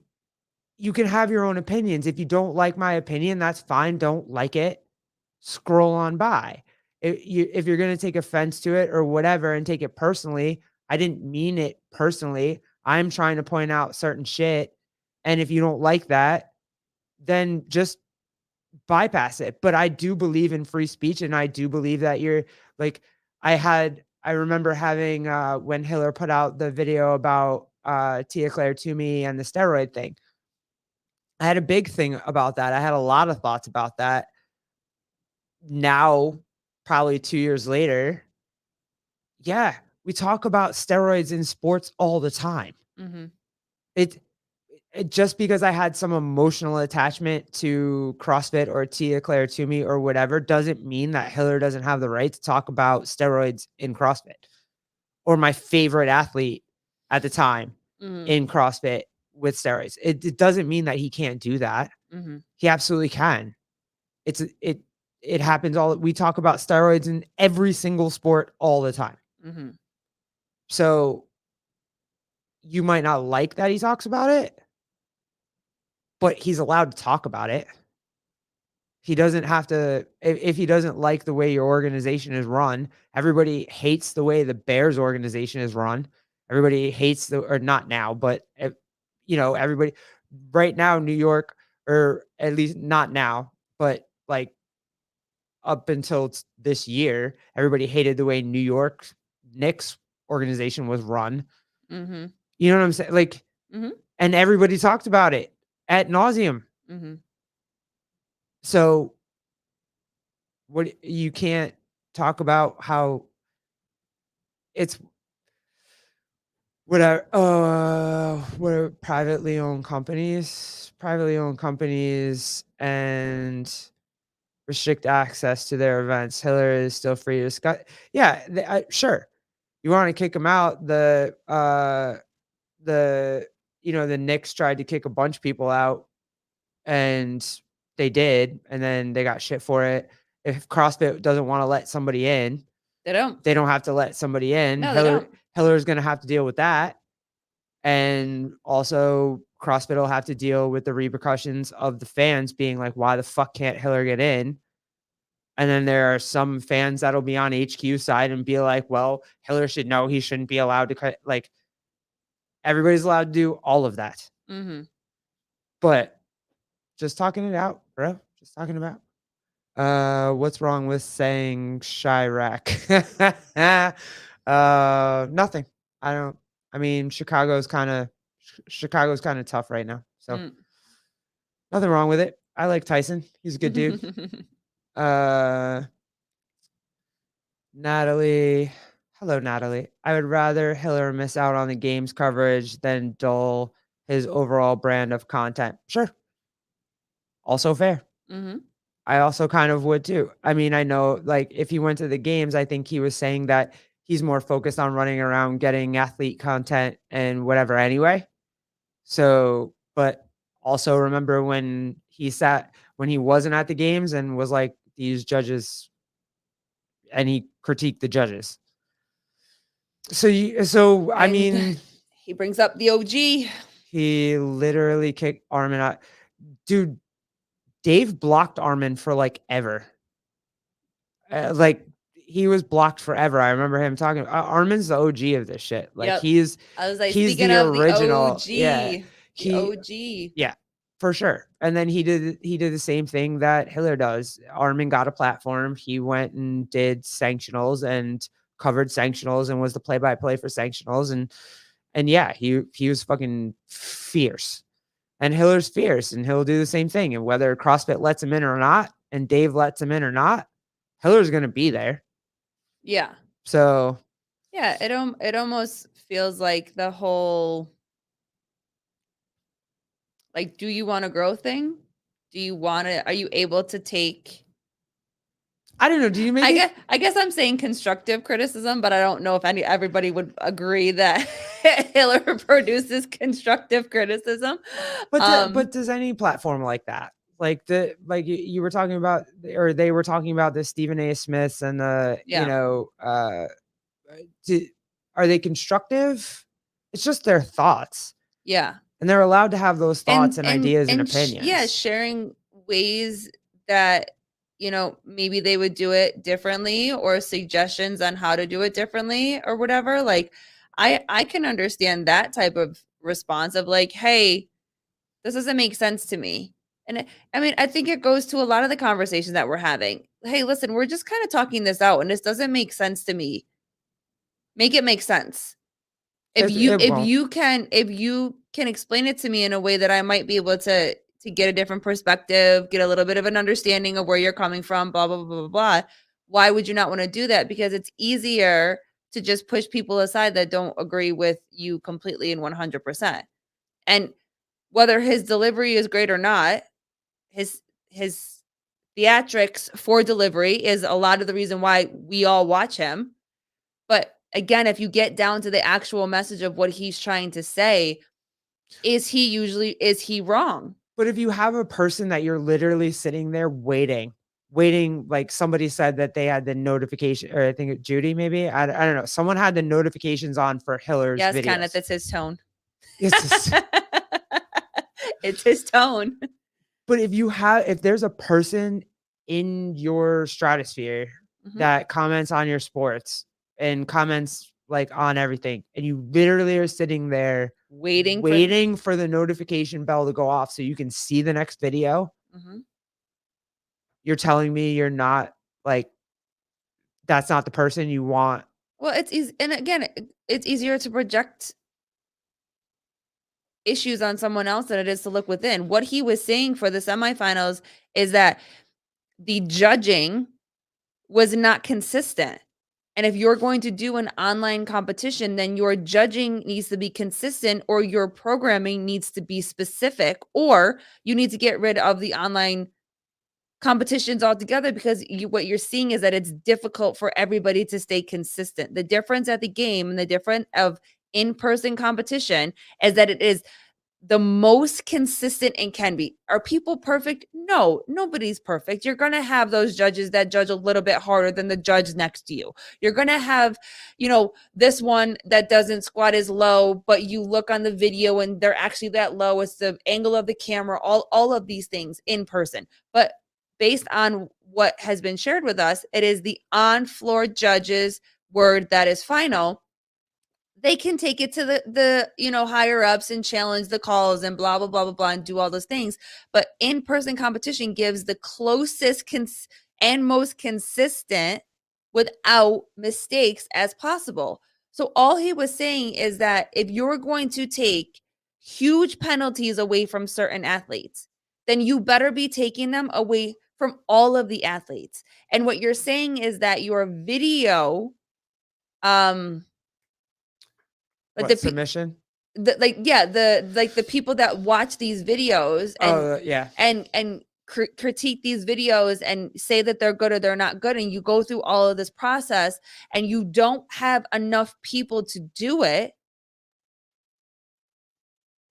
Speaker 1: you can have your own opinions. If you don't like my opinion, that's fine. Don't like it. Scroll on by. If you're gonna take offense to it or whatever and take it personally, I didn't mean it personally. I'm trying to point out certain shit. And if you don't like that, then just bypass it. But I do believe in free speech, and I do believe that you're like I remember having when Hiller put out the video about Tia Claire Toomey and the steroid thing. I had a big thing about that. I had a lot of thoughts about that. Now, probably 2 years later, yeah, we talk about steroids in sports all the time.
Speaker 2: Mhm.
Speaker 1: It just because I had some emotional attachment to CrossFit or Tia Claire Toomey or whatever doesn't mean that Hiller doesn't have the right to talk about steroids in CrossFit or my favorite athlete at the time
Speaker 2: Mhm.
Speaker 1: in CrossFit with steroids. It doesn't mean that he can't do that.
Speaker 2: Mhm.
Speaker 1: He absolutely can. It happens all we talk about steroids in every single sport all the time.
Speaker 2: Mhm.
Speaker 1: So you might not like that he talks about it, but he's allowed to talk about it. He doesn't have to if he doesn't like the way your organization is run. Everybody hates the way the Bears organization is run. Everybody hates the or not now, but everybody right now, New York, or at least not now, but like up until this year, everybody hated the way New York Knicks organization was run.
Speaker 2: Mhm.
Speaker 1: You know what I'm saying? Like,
Speaker 2: Mhm.
Speaker 1: and everybody talked about it at nauseum.
Speaker 2: Mhm.
Speaker 1: So what you can't talk about how it's what are privately owned companies and restrict access to their events. Hiller is still free to discuss. Yeah, sure. You want to kick him out? The the Knicks tried to kick a bunch of people out, and they did, and then they got shit for it. If CrossFit doesn't want to let somebody in,
Speaker 2: They don't.
Speaker 1: they don't have to let somebody in.
Speaker 2: No, they don't.
Speaker 1: Hiller's going to have to deal with that, and also CrossFit will have to deal with the repercussions of the fans being like, "Why the fuck can't Hiller get in?" And then there are some fans that'll be on HQ side and be like, well, Hiller should know he shouldn't be allowed to cut. Like, everybody's allowed to do all of that.
Speaker 2: Mhm.
Speaker 1: But just talking it out, bro. Just talking about. What's wrong with saying Chirac? Nothing. I don't. I mean, Chicago's kind of tough right now, so
Speaker 2: Mm.
Speaker 1: nothing wrong with it. I like Tyson. He's a good dude. Uh, Natalie. Hello, Natalie. I would rather Hiller miss out on the game's coverage than dull his overall brand of content. Sure. Also fair.
Speaker 2: Mhm.
Speaker 1: I also kind of would too. I mean, I know, like, if he went to the games, I think he was saying that he's more focused on running around getting athlete content and whatever anyway. So, but also remember when he wasn't at the games and was like, these judges, and he critiqued the judges. So I
Speaker 2: And
Speaker 1: mean,
Speaker 2: he brings up the OG.
Speaker 1: he literally kicked Armin out. Dude, Dave blocked Armin for like ever. Like, he was blocked forever. I remember him talking. Armin's the OG of this shit. Like,
Speaker 2: Yep. I was like,
Speaker 1: he's
Speaker 2: speaking
Speaker 1: the
Speaker 2: of the
Speaker 1: original. Yeah,
Speaker 2: OG, the
Speaker 1: he
Speaker 2: OG.
Speaker 1: yeah, for sure. And then he did the same thing that Hiller does. Armin got a platform. He went and did sanctionals and covered sanctionals and was the play by play for sanctionals. And yeah, he was fucking fierce. And Hiller's fierce, and he'll do the same thing. And whether CrossFit lets him in or not, and Dave lets him in or not, Hiller's gonna be there.
Speaker 2: Yeah.
Speaker 1: So
Speaker 2: Yeah, it almost feels like the whole, like, do you wanna grow thing? Do you wanna Are you able to take,
Speaker 1: I don't know. Do you make it?
Speaker 2: I guess I'm saying constructive criticism, but I don't know if everybody would agree that Hiller produces constructive criticism.
Speaker 1: But does any platform like that? Like you were talking about, or they were talking about the Stephen A. Smiths and
Speaker 2: Yeah.
Speaker 1: do, are they constructive? It's just their thoughts,
Speaker 2: Yeah.
Speaker 1: and they're allowed to have those thoughts and ideas and
Speaker 2: Yeah,
Speaker 1: opinions.
Speaker 2: sharing ways that, maybe they would do it differently, or suggestions on how to do it differently or whatever. Like, I can understand that type of response of like, hey, this doesn't make sense to me. And I mean, I think it goes to a lot of the conversations that we're having. Hey, listen, we're just kind of talking this out and this doesn't make sense to me. Make it make sense.
Speaker 1: It won't.
Speaker 2: If you can explain it to me in a way that I might be able to get a different perspective, get a little bit of an understanding of where you're coming from, blah blah blah blah blah. Why would you not want to do that? Because it's easier to just push people aside that don't agree with you completely and 100%. And whether his delivery is great or not, his his theatrics for delivery is a lot of the reason why we all watch him. But again, if you get down to the actual message of what he's trying to say, is he wrong?
Speaker 1: But if you have a person that you're literally sitting there waiting, like somebody said that they had the notification, or I think Judy, maybe, I don't know. Someone had the notifications on for Hiller's
Speaker 2: Yes, Kenneth,
Speaker 1: videos.
Speaker 2: it's his tone.
Speaker 1: It's just,
Speaker 2: It's his tone.
Speaker 1: but if there's a person in your stratosphere
Speaker 2: Mhm.
Speaker 1: that comments on your sports and comments like on everything, and you literally are sitting there
Speaker 2: Waiting for
Speaker 1: waiting for the notification bell to go off so you can see the next video,
Speaker 2: Mhm.
Speaker 1: you're telling me you're not, like, that's not the person you want.
Speaker 2: Well, it's easy, and again, it's easier to project issues on someone else than it is to look within. What he was saying for the semifinals is that the judging was not consistent. And if you're going to do an online competition, then your judging needs to be consistent, or your programming needs to be specific, or you need to get rid of the online competitions altogether, because what you're seeing is that it's difficult for everybody to stay consistent. The difference at the game and the difference of in-person competition is that it is the most consistent and can be. Are people perfect? No, nobody's perfect. You're going to have those judges that judge a little bit harder than the judge next to you. You're going to have, this one that doesn't squat as low, but you look on the video and they're actually that low. It's the angle of the camera, all of these things in person. But based on what has been shared with us, it is the on-floor judge's word that is final. They can take it to the higher ups and challenge the calls and blah blah blah blah blah and do all those things. But in-person competition gives the closest and most consistent without mistakes as possible. So all he was saying is that if you're going to take huge penalties away from certain athletes, then you better be taking them away from all of the athletes. And what you're saying is that your video, like
Speaker 1: What, submission?
Speaker 2: the people that watch these videos
Speaker 1: Oh, yeah.
Speaker 2: and critique these videos and say that they're good or they're not good, and you go through all of this process and you don't have enough people to do it,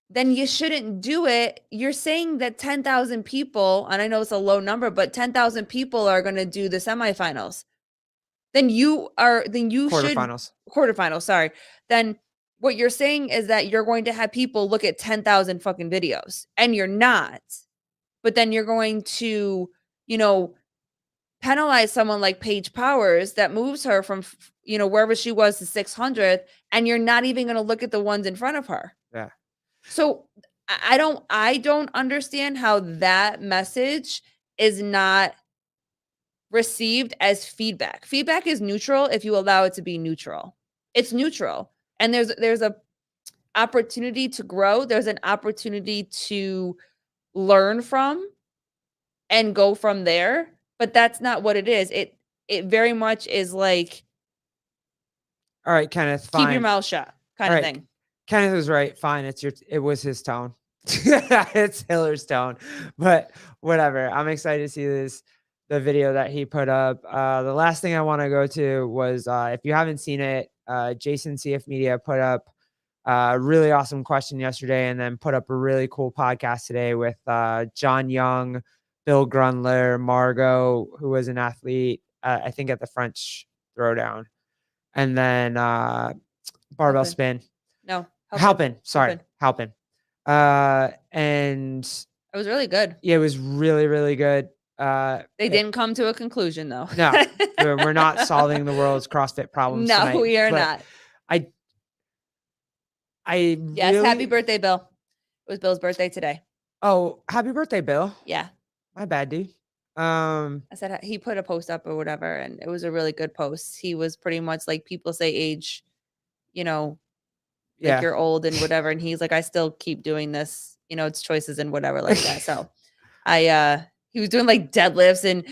Speaker 2: then you shouldn't do it. You're saying that 10,000 people, and I know it's a low number, but 10,000 people are going to do the semifinals. Then you should
Speaker 1: Quarterfinals.
Speaker 2: quarterfinals, sorry. Then what you're saying is that you're going to have people look at 10,000 fucking videos, and you're not. But then you're going to, penalize someone like Paige Powers that moves her from, wherever she was to 600th, and you're not even going to look at the ones in front of her.
Speaker 1: Yeah.
Speaker 2: So I don't understand how that message is not received as feedback. Feedback is neutral if you allow it to be neutral. It's neutral. And there's a opportunity to grow. There's an opportunity to learn from and go from there, but that's not what it is. It very much is like,
Speaker 1: All right, Kenneth,
Speaker 2: keep your
Speaker 1: fine.
Speaker 2: mouth shut kind
Speaker 1: All
Speaker 2: of
Speaker 1: right.
Speaker 2: thing.
Speaker 1: Kenneth was right. Fine. It was his tone. It's Hiller's tone, but whatever. I'm excited to see the video that he put up. The last thing I want to go to was, if you haven't seen it, Jason CF Media put up a really awesome question yesterday, and then put up a really cool podcast today with John Young, Bill Grundler, Margot, who was an athlete, I think at the French Throwdown, and then barbell
Speaker 2: Halpin.
Speaker 1: spin.
Speaker 2: No,
Speaker 1: Halpin. Sorry, Halpin. And
Speaker 2: it was really good.
Speaker 1: yeah, it was really, really good.
Speaker 2: They didn't come to a conclusion though.
Speaker 1: No, we're not solving the world's CrossFit problems
Speaker 2: No,
Speaker 1: tonight.
Speaker 2: we are
Speaker 1: but
Speaker 2: not.
Speaker 1: Yes,
Speaker 2: happy birthday, Bill. It was Bill's birthday today.
Speaker 1: Oh, happy birthday, Bill.
Speaker 2: Yeah.
Speaker 1: My bad, dude.
Speaker 2: I said he put a post up or whatever, and it was a really good post. He was pretty much like, people say age, like
Speaker 1: yeah,
Speaker 2: you're old and whatever, and he's like, I still keep doing this, it's choices and whatever like that. So he was doing like deadlifts and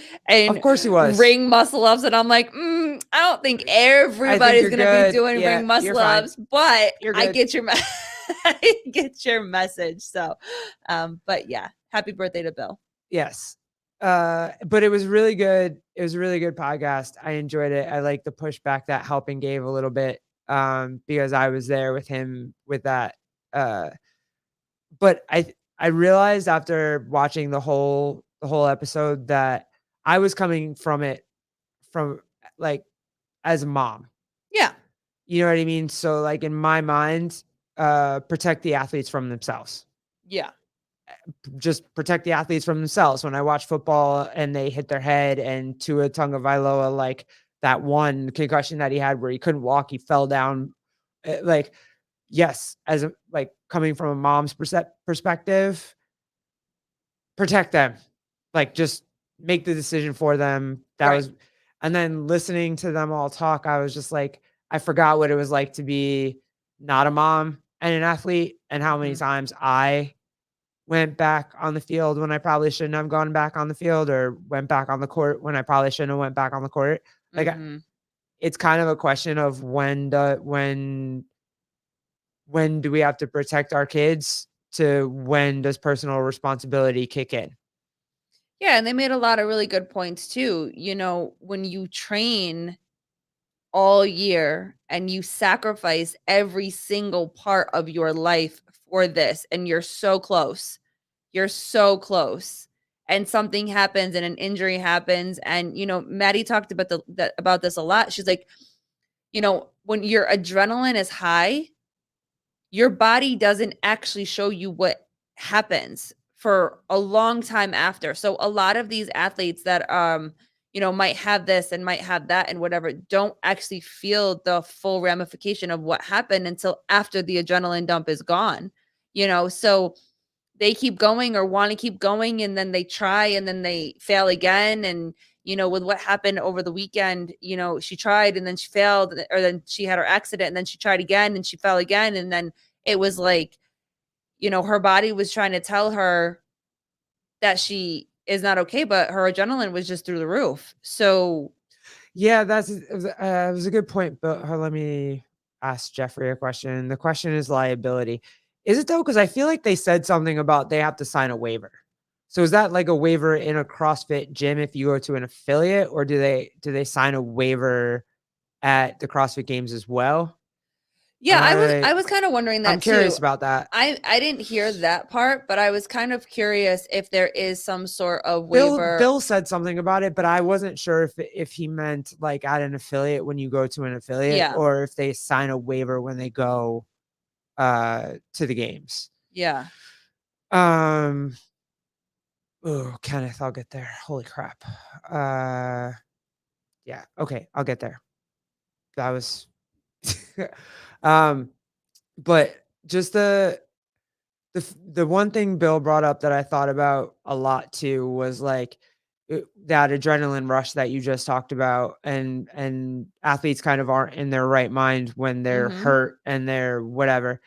Speaker 1: of course he was.
Speaker 2: ring muscle ups, and I'm like, I don't think everybody's gonna
Speaker 1: good.
Speaker 2: be doing ring muscle ups, but I get your I get your message. So but yeah, happy birthday to Bill.
Speaker 1: Yes. But it was really good. It was a really good podcast. I enjoyed it. I like the pushback that Halpin gave a little bit, because I was there with him with that. But I realized after watching the whole episode that I was coming from it from like as a mom.
Speaker 2: Yeah.
Speaker 1: You know what I mean? So like in my mind, protect the athletes from themselves.
Speaker 2: Yeah.
Speaker 1: Just protect the athletes from themselves. When I watch football and they hit their head, and Tua Tagovailoa, like that one concussion that he had where he couldn't walk, he fell down. Like, yes, as a, like coming from a mom's perspective, protect them. Like, just make the decision for them. That was, and then listening to them all talk, I was just like, I forgot what it was like to be not a mom and an athlete, and how many times I went back on the field when I probably shouldn't have gone back on the field, or went back on the court when I probably shouldn't have went back on the court. Like, it's kind of a question of when do we have to protect our kids, to when does personal responsibility kick in?
Speaker 2: Yeah, and they made a lot of really good points too. When you train all year and you sacrifice every single part of your life for this, and you're so close, and something happens and an injury happens, and Maddie talked about this a lot. She's like, when your adrenaline is high, your body doesn't actually show you what happens for a long time after. So a lot of these athletes that might have this and might have that and whatever don't actually feel the full ramification of what happened until after the adrenaline dump is gone. So they keep going or want to keep going, and then they try and then they fail again. And with what happened over the weekend, she tried and then she failed, or then she had her accident and then she tried again and she fell again. And then it was like, her body was trying to tell her that she is not okay, but her adrenaline was just through the roof. So
Speaker 1: Yeah, it was a good point, but let me ask Jeffrey a question. The question is liability. Is it though? Because I feel like they said something about they have to sign a waiver. So is that like a waiver in a CrossFit gym if you go to an affiliate, or do they sign a waiver at the CrossFit Games as well?
Speaker 2: yeah,
Speaker 1: Am
Speaker 2: I was
Speaker 1: I?
Speaker 2: I was kind of wondering
Speaker 1: I'm
Speaker 2: that too.
Speaker 1: curious about that.
Speaker 2: I didn't hear that part, but I was kind of curious if there is some sort of waiver.
Speaker 1: Bill said something about it, but I wasn't sure if he meant like at an affiliate when you go to an affiliate,
Speaker 2: Yeah.
Speaker 1: or if they sign a waiver when they go to the games.
Speaker 2: Yeah.
Speaker 1: Um oh, Kenneth, I'll get there. Holy crap. Uh yeah, okay, I'll get there. That was um but just the one thing Bill brought up that I thought about a lot too was like that adrenaline rush that you just talked about, and athletes kind of aren't in their right mind when they're
Speaker 2: Mhm.
Speaker 1: hurt and they're whatever.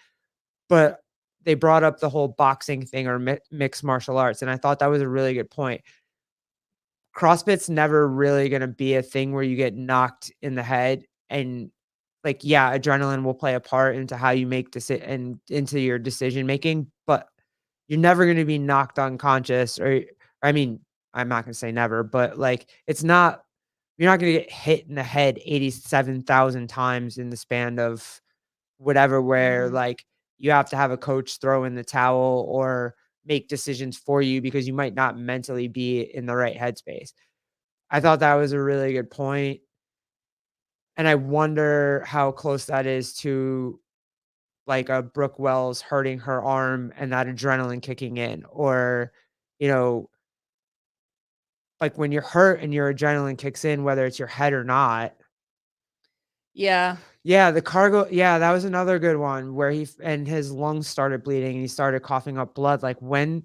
Speaker 1: But they brought up the whole boxing thing or mixed martial arts, and I thought that was a really good point. CrossFit's never really gonna be a thing where you get knocked in the head, and, like, yeah, adrenaline will play a part into how you make and into your decision making, but you're never gonna be knocked unconscious, or I mean, I'm not gonna say never, but, like, you're not gonna get hit in the head 87,000 times in the span of whatever, where,
Speaker 2: Mhm.
Speaker 1: like, you have to have a coach throw in the towel or make decisions for you because you might not mentally be in the right headspace. I thought that was a really good point, and I wonder how close that is to, like, a Brooke Wells hurting her arm and that adrenaline kicking in, or, you know, like, when you're hurt and your adrenaline kicks in, whether it's your head or not.
Speaker 2: Yeah.
Speaker 1: Yeah, that was another good one where and his lungs started bleeding and he started coughing up blood, like, when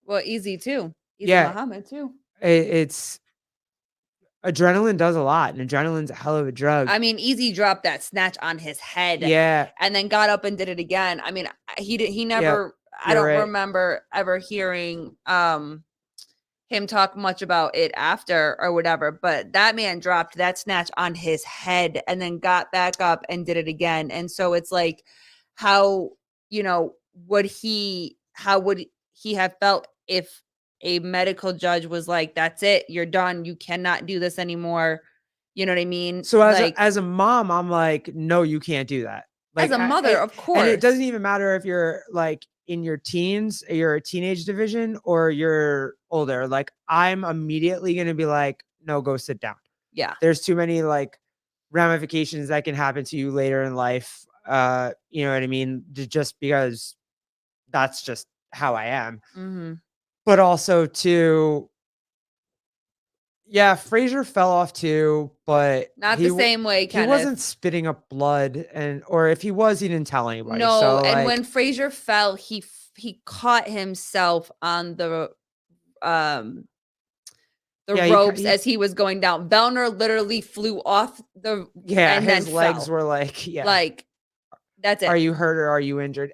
Speaker 2: Well, Easy too. Easy
Speaker 1: yeah,
Speaker 2: Muhammad too.
Speaker 1: it's adrenaline does a lot, and adrenaline's a hell of a drug.
Speaker 2: I mean, Easy dropped that snatch on his head
Speaker 1: Yeah,
Speaker 2: and then got up and did it again. I mean, he
Speaker 1: yep,
Speaker 2: never, I
Speaker 1: you're
Speaker 2: don't
Speaker 1: right.
Speaker 2: remember ever hearing him talk much about it after or whatever, but that man dropped that snatch on his head and then got back up and did it again. And so it's like, how, you know, how would he have felt if a medical judge was like, that's it, you're done, you cannot do this anymore? You know what I mean?
Speaker 1: So
Speaker 2: Like,
Speaker 1: as a mom, I'm like, "No, you can't do that."
Speaker 2: as
Speaker 1: Like,
Speaker 2: a mother, of
Speaker 1: and it
Speaker 2: course.
Speaker 1: doesn't even matter if you're, like, in your teens, you're a teenage division, or you're older. Like, I'm immediately gonna be like, "No, go sit down."
Speaker 2: Yeah.
Speaker 1: There's too many, like, ramifications that can happen to you later in life, you know what I mean? Just because that's just how I am.
Speaker 2: Mhm.
Speaker 1: But also too, yeah, Frazier fell off too, but
Speaker 2: Not the same way,
Speaker 1: he
Speaker 2: Kenneth.
Speaker 1: wasn't spitting up blood, and or if he was, he didn't tell anybody,
Speaker 2: No,
Speaker 1: so,
Speaker 2: and when
Speaker 1: like,
Speaker 2: Frazier fell, he caught himself on um the
Speaker 1: yeah,
Speaker 2: ropes as he was going down. Vellner literally flew off
Speaker 1: yeah,
Speaker 2: and then
Speaker 1: his legs
Speaker 2: fell.
Speaker 1: were like, yeah,
Speaker 2: Like, that's
Speaker 1: "Are
Speaker 2: it.
Speaker 1: you hurt or are you injured?"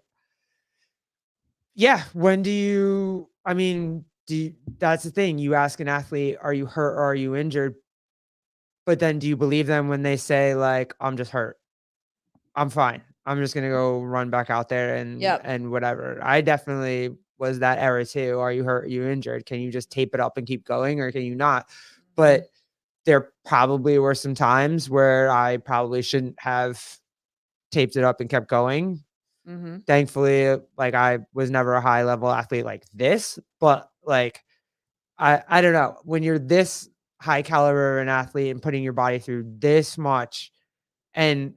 Speaker 1: Yeah, when do you I mean, that's the thing, you ask an athlete, "Are you hurt or are you injured?" But then do you believe them when they say, like, "I'm just hurt. I'm fine. I'm just gonna go run back out there
Speaker 2: Yep.
Speaker 1: and whatever." I definitely was that era too. "Are you hurt? Are you injured? Can you just tape it up and keep going, or can you not?"
Speaker 2: Mhm.
Speaker 1: But there probably were some times where I probably shouldn't have taped it up and kept going.
Speaker 2: Mhm.
Speaker 1: Thankfully, like, I was never a high level athlete like this, but, like, I don't know. When you're this high caliber of an athlete and putting your body through this much, and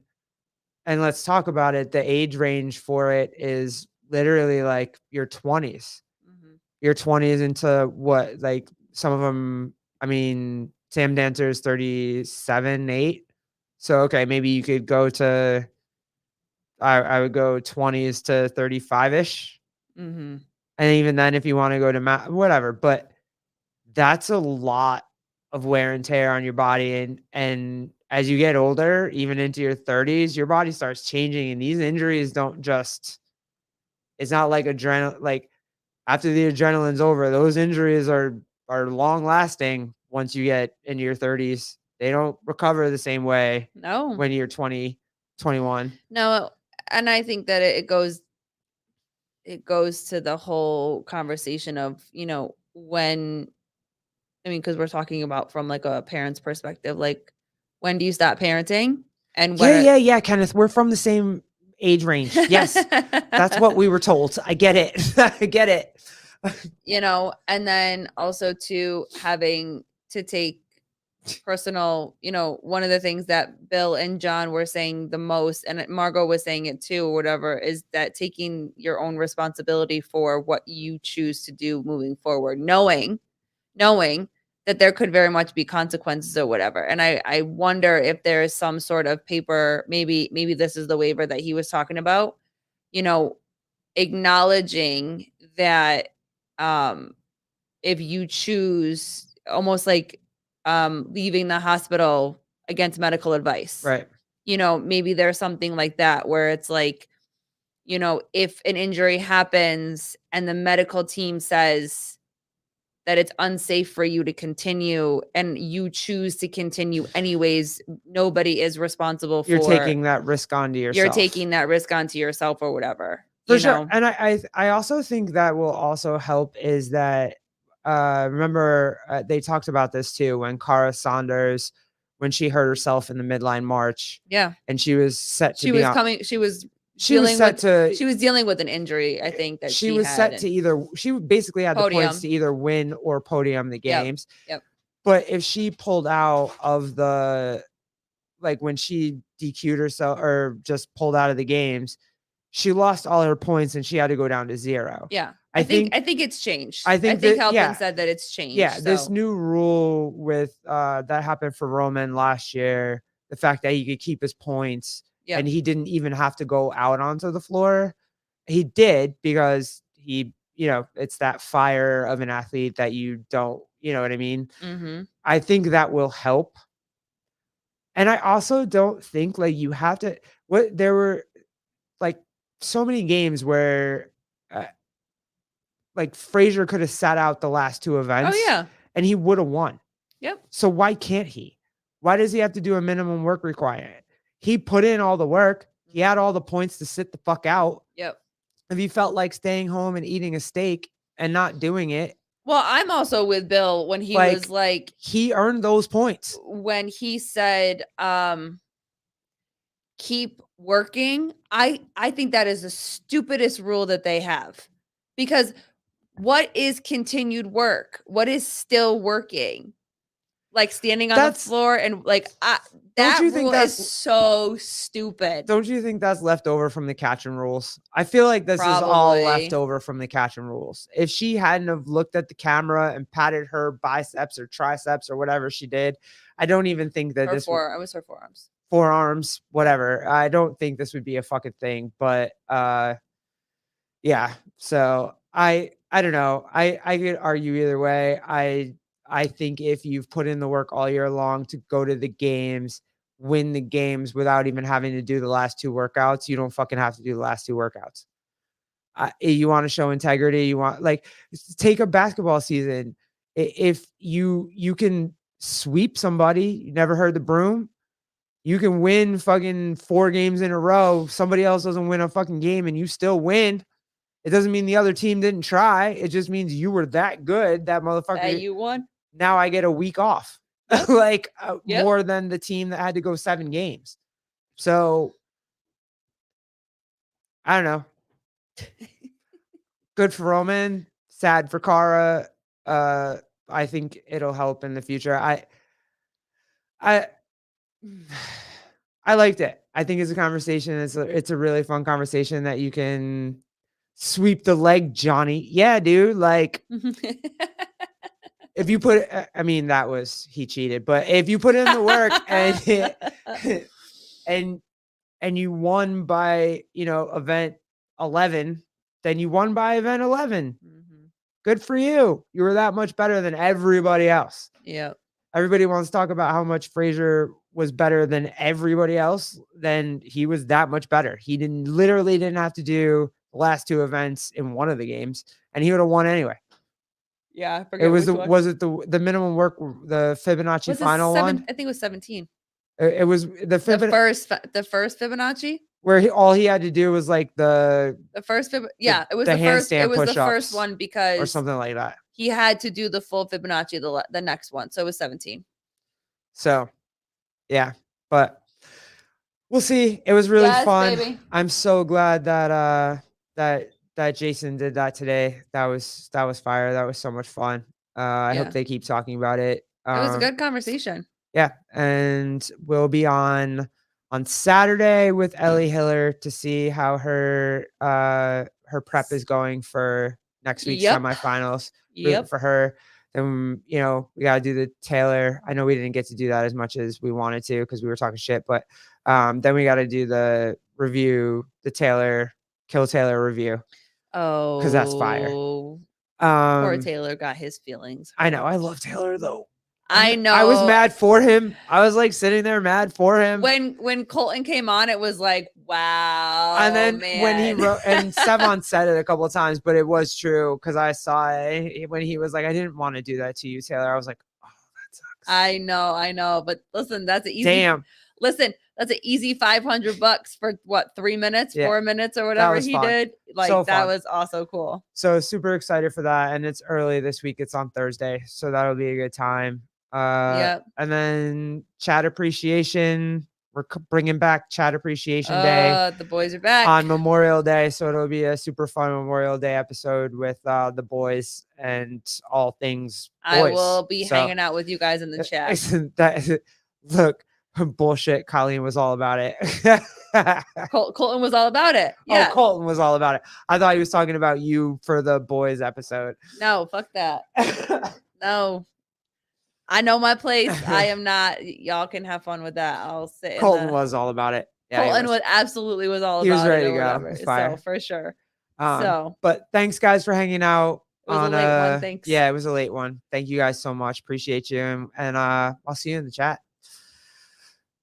Speaker 1: let's talk about it, the age range for it is literally like your 20s. your 20s into what, like, some of them. I mean, Sam Dancer is 37, 8. So, okay, maybe you could go to I would go 20s to 35-ish,
Speaker 2: Mhm.
Speaker 1: and even then, if you wanna go to whatever, but that's a lot of wear and tear on your body, and as you get older, even into your 30s, your body starts changing, and these injuries don't just it's not like after the adrenaline's over, those injuries are long lasting once you get into your 30s. They don't recover the same way
Speaker 2: No.
Speaker 1: when you're 20, 21.
Speaker 2: No, and I think that it goes to the whole conversation of, when I mean, because 'cause we're talking about from, like, a parent's perspective, like, when do you stop parenting? And when
Speaker 1: Yeah, yeah, yeah, Kenneth, we're from the same age range. Yes, that's what we were told. I get it. I get it.
Speaker 2: and then also to having to take personal, one of the things that Bill and John were saying the most, and Margot was saying it too, or whatever, is that taking your own responsibility for what you choose to do moving forward, knowing that there could very much be consequences or whatever. And I wonder if there is some sort of paper, maybe this is the waiver that he was talking about, you know, acknowledging that um if you choose almost like leaving the hospital against medical advice.
Speaker 1: Right.
Speaker 2: Maybe there's something like that where it's like, if an injury happens and the medical team says that it's unsafe for you to continue and you choose to continue anyways, nobody is responsible
Speaker 1: You're
Speaker 2: for
Speaker 1: taking that risk onto
Speaker 2: you're
Speaker 1: yourself.
Speaker 2: taking that risk onto yourself or whatever,
Speaker 1: For sure, and I also think that will also help is that, remember, they talked about this too when Cara Saunders when she hurt herself in the midline march,
Speaker 2: Yeah.
Speaker 1: and she was set to
Speaker 2: She
Speaker 1: be
Speaker 2: was
Speaker 1: on
Speaker 2: coming she was
Speaker 1: she was
Speaker 2: dealing
Speaker 1: set
Speaker 2: with
Speaker 1: to
Speaker 2: she was dealing with an injury, I think, that
Speaker 1: she
Speaker 2: she
Speaker 1: was
Speaker 2: had
Speaker 1: set to
Speaker 2: and
Speaker 1: either she basically had the points
Speaker 2: podium.
Speaker 1: to either win or podium the
Speaker 2: Yep.
Speaker 1: games,
Speaker 2: Yep.
Speaker 1: but if she pulled out of the like, when she DQ'd herself or just pulled out of the games, she lost all her points and she had to go down to 0.
Speaker 2: Yeah. I
Speaker 1: I
Speaker 2: think
Speaker 1: think
Speaker 2: I think it's changed.
Speaker 1: I
Speaker 2: I
Speaker 1: think
Speaker 2: think
Speaker 1: that
Speaker 2: Halpin
Speaker 1: yeah,
Speaker 2: said that it's changed,
Speaker 1: yeah, this
Speaker 2: so
Speaker 1: new rule with, that happened for Roman last year, the fact that he could keep his points and
Speaker 2: yep.
Speaker 1: he didn't even have to go out onto the floor. He did because it's that fire of an athlete that you don't you know what I mean?
Speaker 2: Mhm.
Speaker 1: I think that will help. And I also don't think, like, you have to there were, like, so many games where, uh, like, Frazier coulda sat out the last 2
Speaker 2: Oh,
Speaker 1: events,
Speaker 2: yeah.
Speaker 1: and he woulda won.
Speaker 2: Yep.
Speaker 1: So why can't he? Why does he have to do a minimum work requirement? He put in all the work. He had all the points to sit the fuck out.
Speaker 2: Yep.
Speaker 1: If he felt like staying home and eating a steak and not doing it,
Speaker 2: Well, I'm also with Bill when he was
Speaker 1: like,
Speaker 2: like
Speaker 1: he earned those points.
Speaker 2: when he said, "Keep working." I think that is the stupidest rule that they have. Because what is continued work? What is still working? Like standing on the
Speaker 1: That's
Speaker 2: floor and like
Speaker 1: don't
Speaker 2: that
Speaker 1: you think
Speaker 2: rule is so stupid.
Speaker 1: don't you think that's left over from the catching rules? I feel like this is all left
Speaker 2: Probably.
Speaker 1: over from the catching rules. If she hadn't have looked at the camera and patted her biceps or triceps or whatever she did, I don't even think that
Speaker 2: It was her forearms.
Speaker 1: forearms, whatever. I don't think this would be a fucking thing, but yeah. So I don't know. I could argue either way. I think if you've put in the work all year long to go to the games, win the games without even having to do the last 2 workouts, you don't fucking have to do the last 2 workouts. You want to show integrity, you want like take a basketball season. If you can sweep somebody, you never heard the broom, you can win fucking 4 games in a row. Somebody else doesn't win a fucking game and you still win. It doesn't mean the other team didn't try. It just means you were that good, that
Speaker 2: That
Speaker 1: motherfucker.
Speaker 2: you won?
Speaker 1: Now I get a week off,
Speaker 2: Yep.
Speaker 1: like
Speaker 2: Yep.
Speaker 1: more than the team that had to go 7 games. So I don't know. Good for Roman, sad for Kara. Uh, I think it'll help in the future. I I liked it. I think it's a conversation. It's a really fun conversation that you can Sweep the leg, Johnny. Yeah, dude. Like, if you put, I mean, he cheated, but if you put in the work and and you won by, event 11, then you won by event 11.
Speaker 2: Mhm.
Speaker 1: Good for you. You were that much better than everybody else.
Speaker 2: Yep.
Speaker 1: Everybody wants to talk about how much Frazier was better than everybody else. Then he was that much better. He literally didn't have to do the last 2 events in one of the games, and he would have won anyway.
Speaker 2: Yeah, I
Speaker 1: It
Speaker 2: forget
Speaker 1: was
Speaker 2: which one.
Speaker 1: was it the minimum work, the Fibonacci
Speaker 2: Was it
Speaker 1: final
Speaker 2: 7?
Speaker 1: one?
Speaker 2: I think it was 17.
Speaker 1: It was the
Speaker 2: The first Fibonacci?
Speaker 1: where all he had to do was like
Speaker 2: The first yeah, it was
Speaker 1: the
Speaker 2: the first
Speaker 1: handstand
Speaker 2: the first
Speaker 1: push-ups
Speaker 2: one
Speaker 1: or
Speaker 2: because
Speaker 1: something like that.
Speaker 2: he had to do the full Fibonacci the next one. So it was 17.
Speaker 1: So, yeah, but we'll see. It was really
Speaker 2: Yes,
Speaker 1: fun.
Speaker 2: baby.
Speaker 1: I'm so glad that Jason did that today. That was fire. That was so much fun. I hope
Speaker 2: Yeah.
Speaker 1: they keep talking about it.
Speaker 2: It was a good conversation.
Speaker 1: Yeah, and we'll be on Saturday with Ellie Hiller to see how her prep is going for next week's
Speaker 2: Yep.
Speaker 1: semifinals. Rooting
Speaker 2: Yep.
Speaker 1: for her. Then we gotta do the Taylor. I know we didn't get to do that as much as we wanted to because we were talking shit, but then we gotta do the review, the Kill Taylor review because that's fire.
Speaker 2: Oh, poor
Speaker 1: Um,
Speaker 2: Taylor got his feelings
Speaker 1: I know.
Speaker 2: hurt.
Speaker 1: I love Taylor though.
Speaker 2: I
Speaker 1: I was
Speaker 2: know.
Speaker 1: mad for him. I was like sitting there mad for him.
Speaker 2: When Colton came on, it was like, wow,
Speaker 1: And then when he
Speaker 2: man.
Speaker 1: wrote, and Sevon said it a couple of times, but it was true because I saw it when he was like, "I didn't want to do that to you, Taylor." I was like, "Oh, that sucks."
Speaker 2: I know. But listen, that's an easy.
Speaker 1: Damn.
Speaker 2: Listen, that's an easy $500 for what, 3 minutes,
Speaker 1: Yeah,
Speaker 2: 4 minutes, or whatever
Speaker 1: was
Speaker 2: he
Speaker 1: fun.
Speaker 2: did. Like
Speaker 1: So
Speaker 2: that
Speaker 1: fun.
Speaker 2: was also cool.
Speaker 1: So super excited for that, and it's early this week. It's on Thursday, so that'll be a good time.
Speaker 2: Yep.
Speaker 1: And then Chat Appreciation. We're bringing back Chat Appreciation Day
Speaker 2: The boys are back
Speaker 1: on Memorial Day, so it'll be a super fun Memorial Day episode with the boys and all things boys.
Speaker 2: I will be hanging out with you guys in the chat.
Speaker 1: Look, bullshit. Colleen was all about it.
Speaker 2: Colton was all about it. Yeah.
Speaker 1: Oh, Colton was all about it. I thought he was talking about you for the boys episode.
Speaker 2: No, fuck that. No. I know my place. I am not. Y'all can have fun with that. I'll sit.
Speaker 1: Colton was all about it. Yeah,
Speaker 2: Colton was absolutely was all
Speaker 1: he
Speaker 2: about
Speaker 1: was ready
Speaker 2: it
Speaker 1: to
Speaker 2: or
Speaker 1: go.
Speaker 2: whatever.
Speaker 1: Fire.
Speaker 2: So for sure.
Speaker 1: But thanks guys for hanging out.
Speaker 2: It was a late one. Thanks.
Speaker 1: Yeah, it was a late one. Thank you guys so much. Appreciate you. And I'll see you in the chat.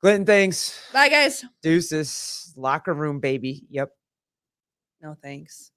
Speaker 1: Clinton, thanks.
Speaker 2: Bye guys.
Speaker 1: Deuces. Locker room, baby. Yep.
Speaker 2: No thanks.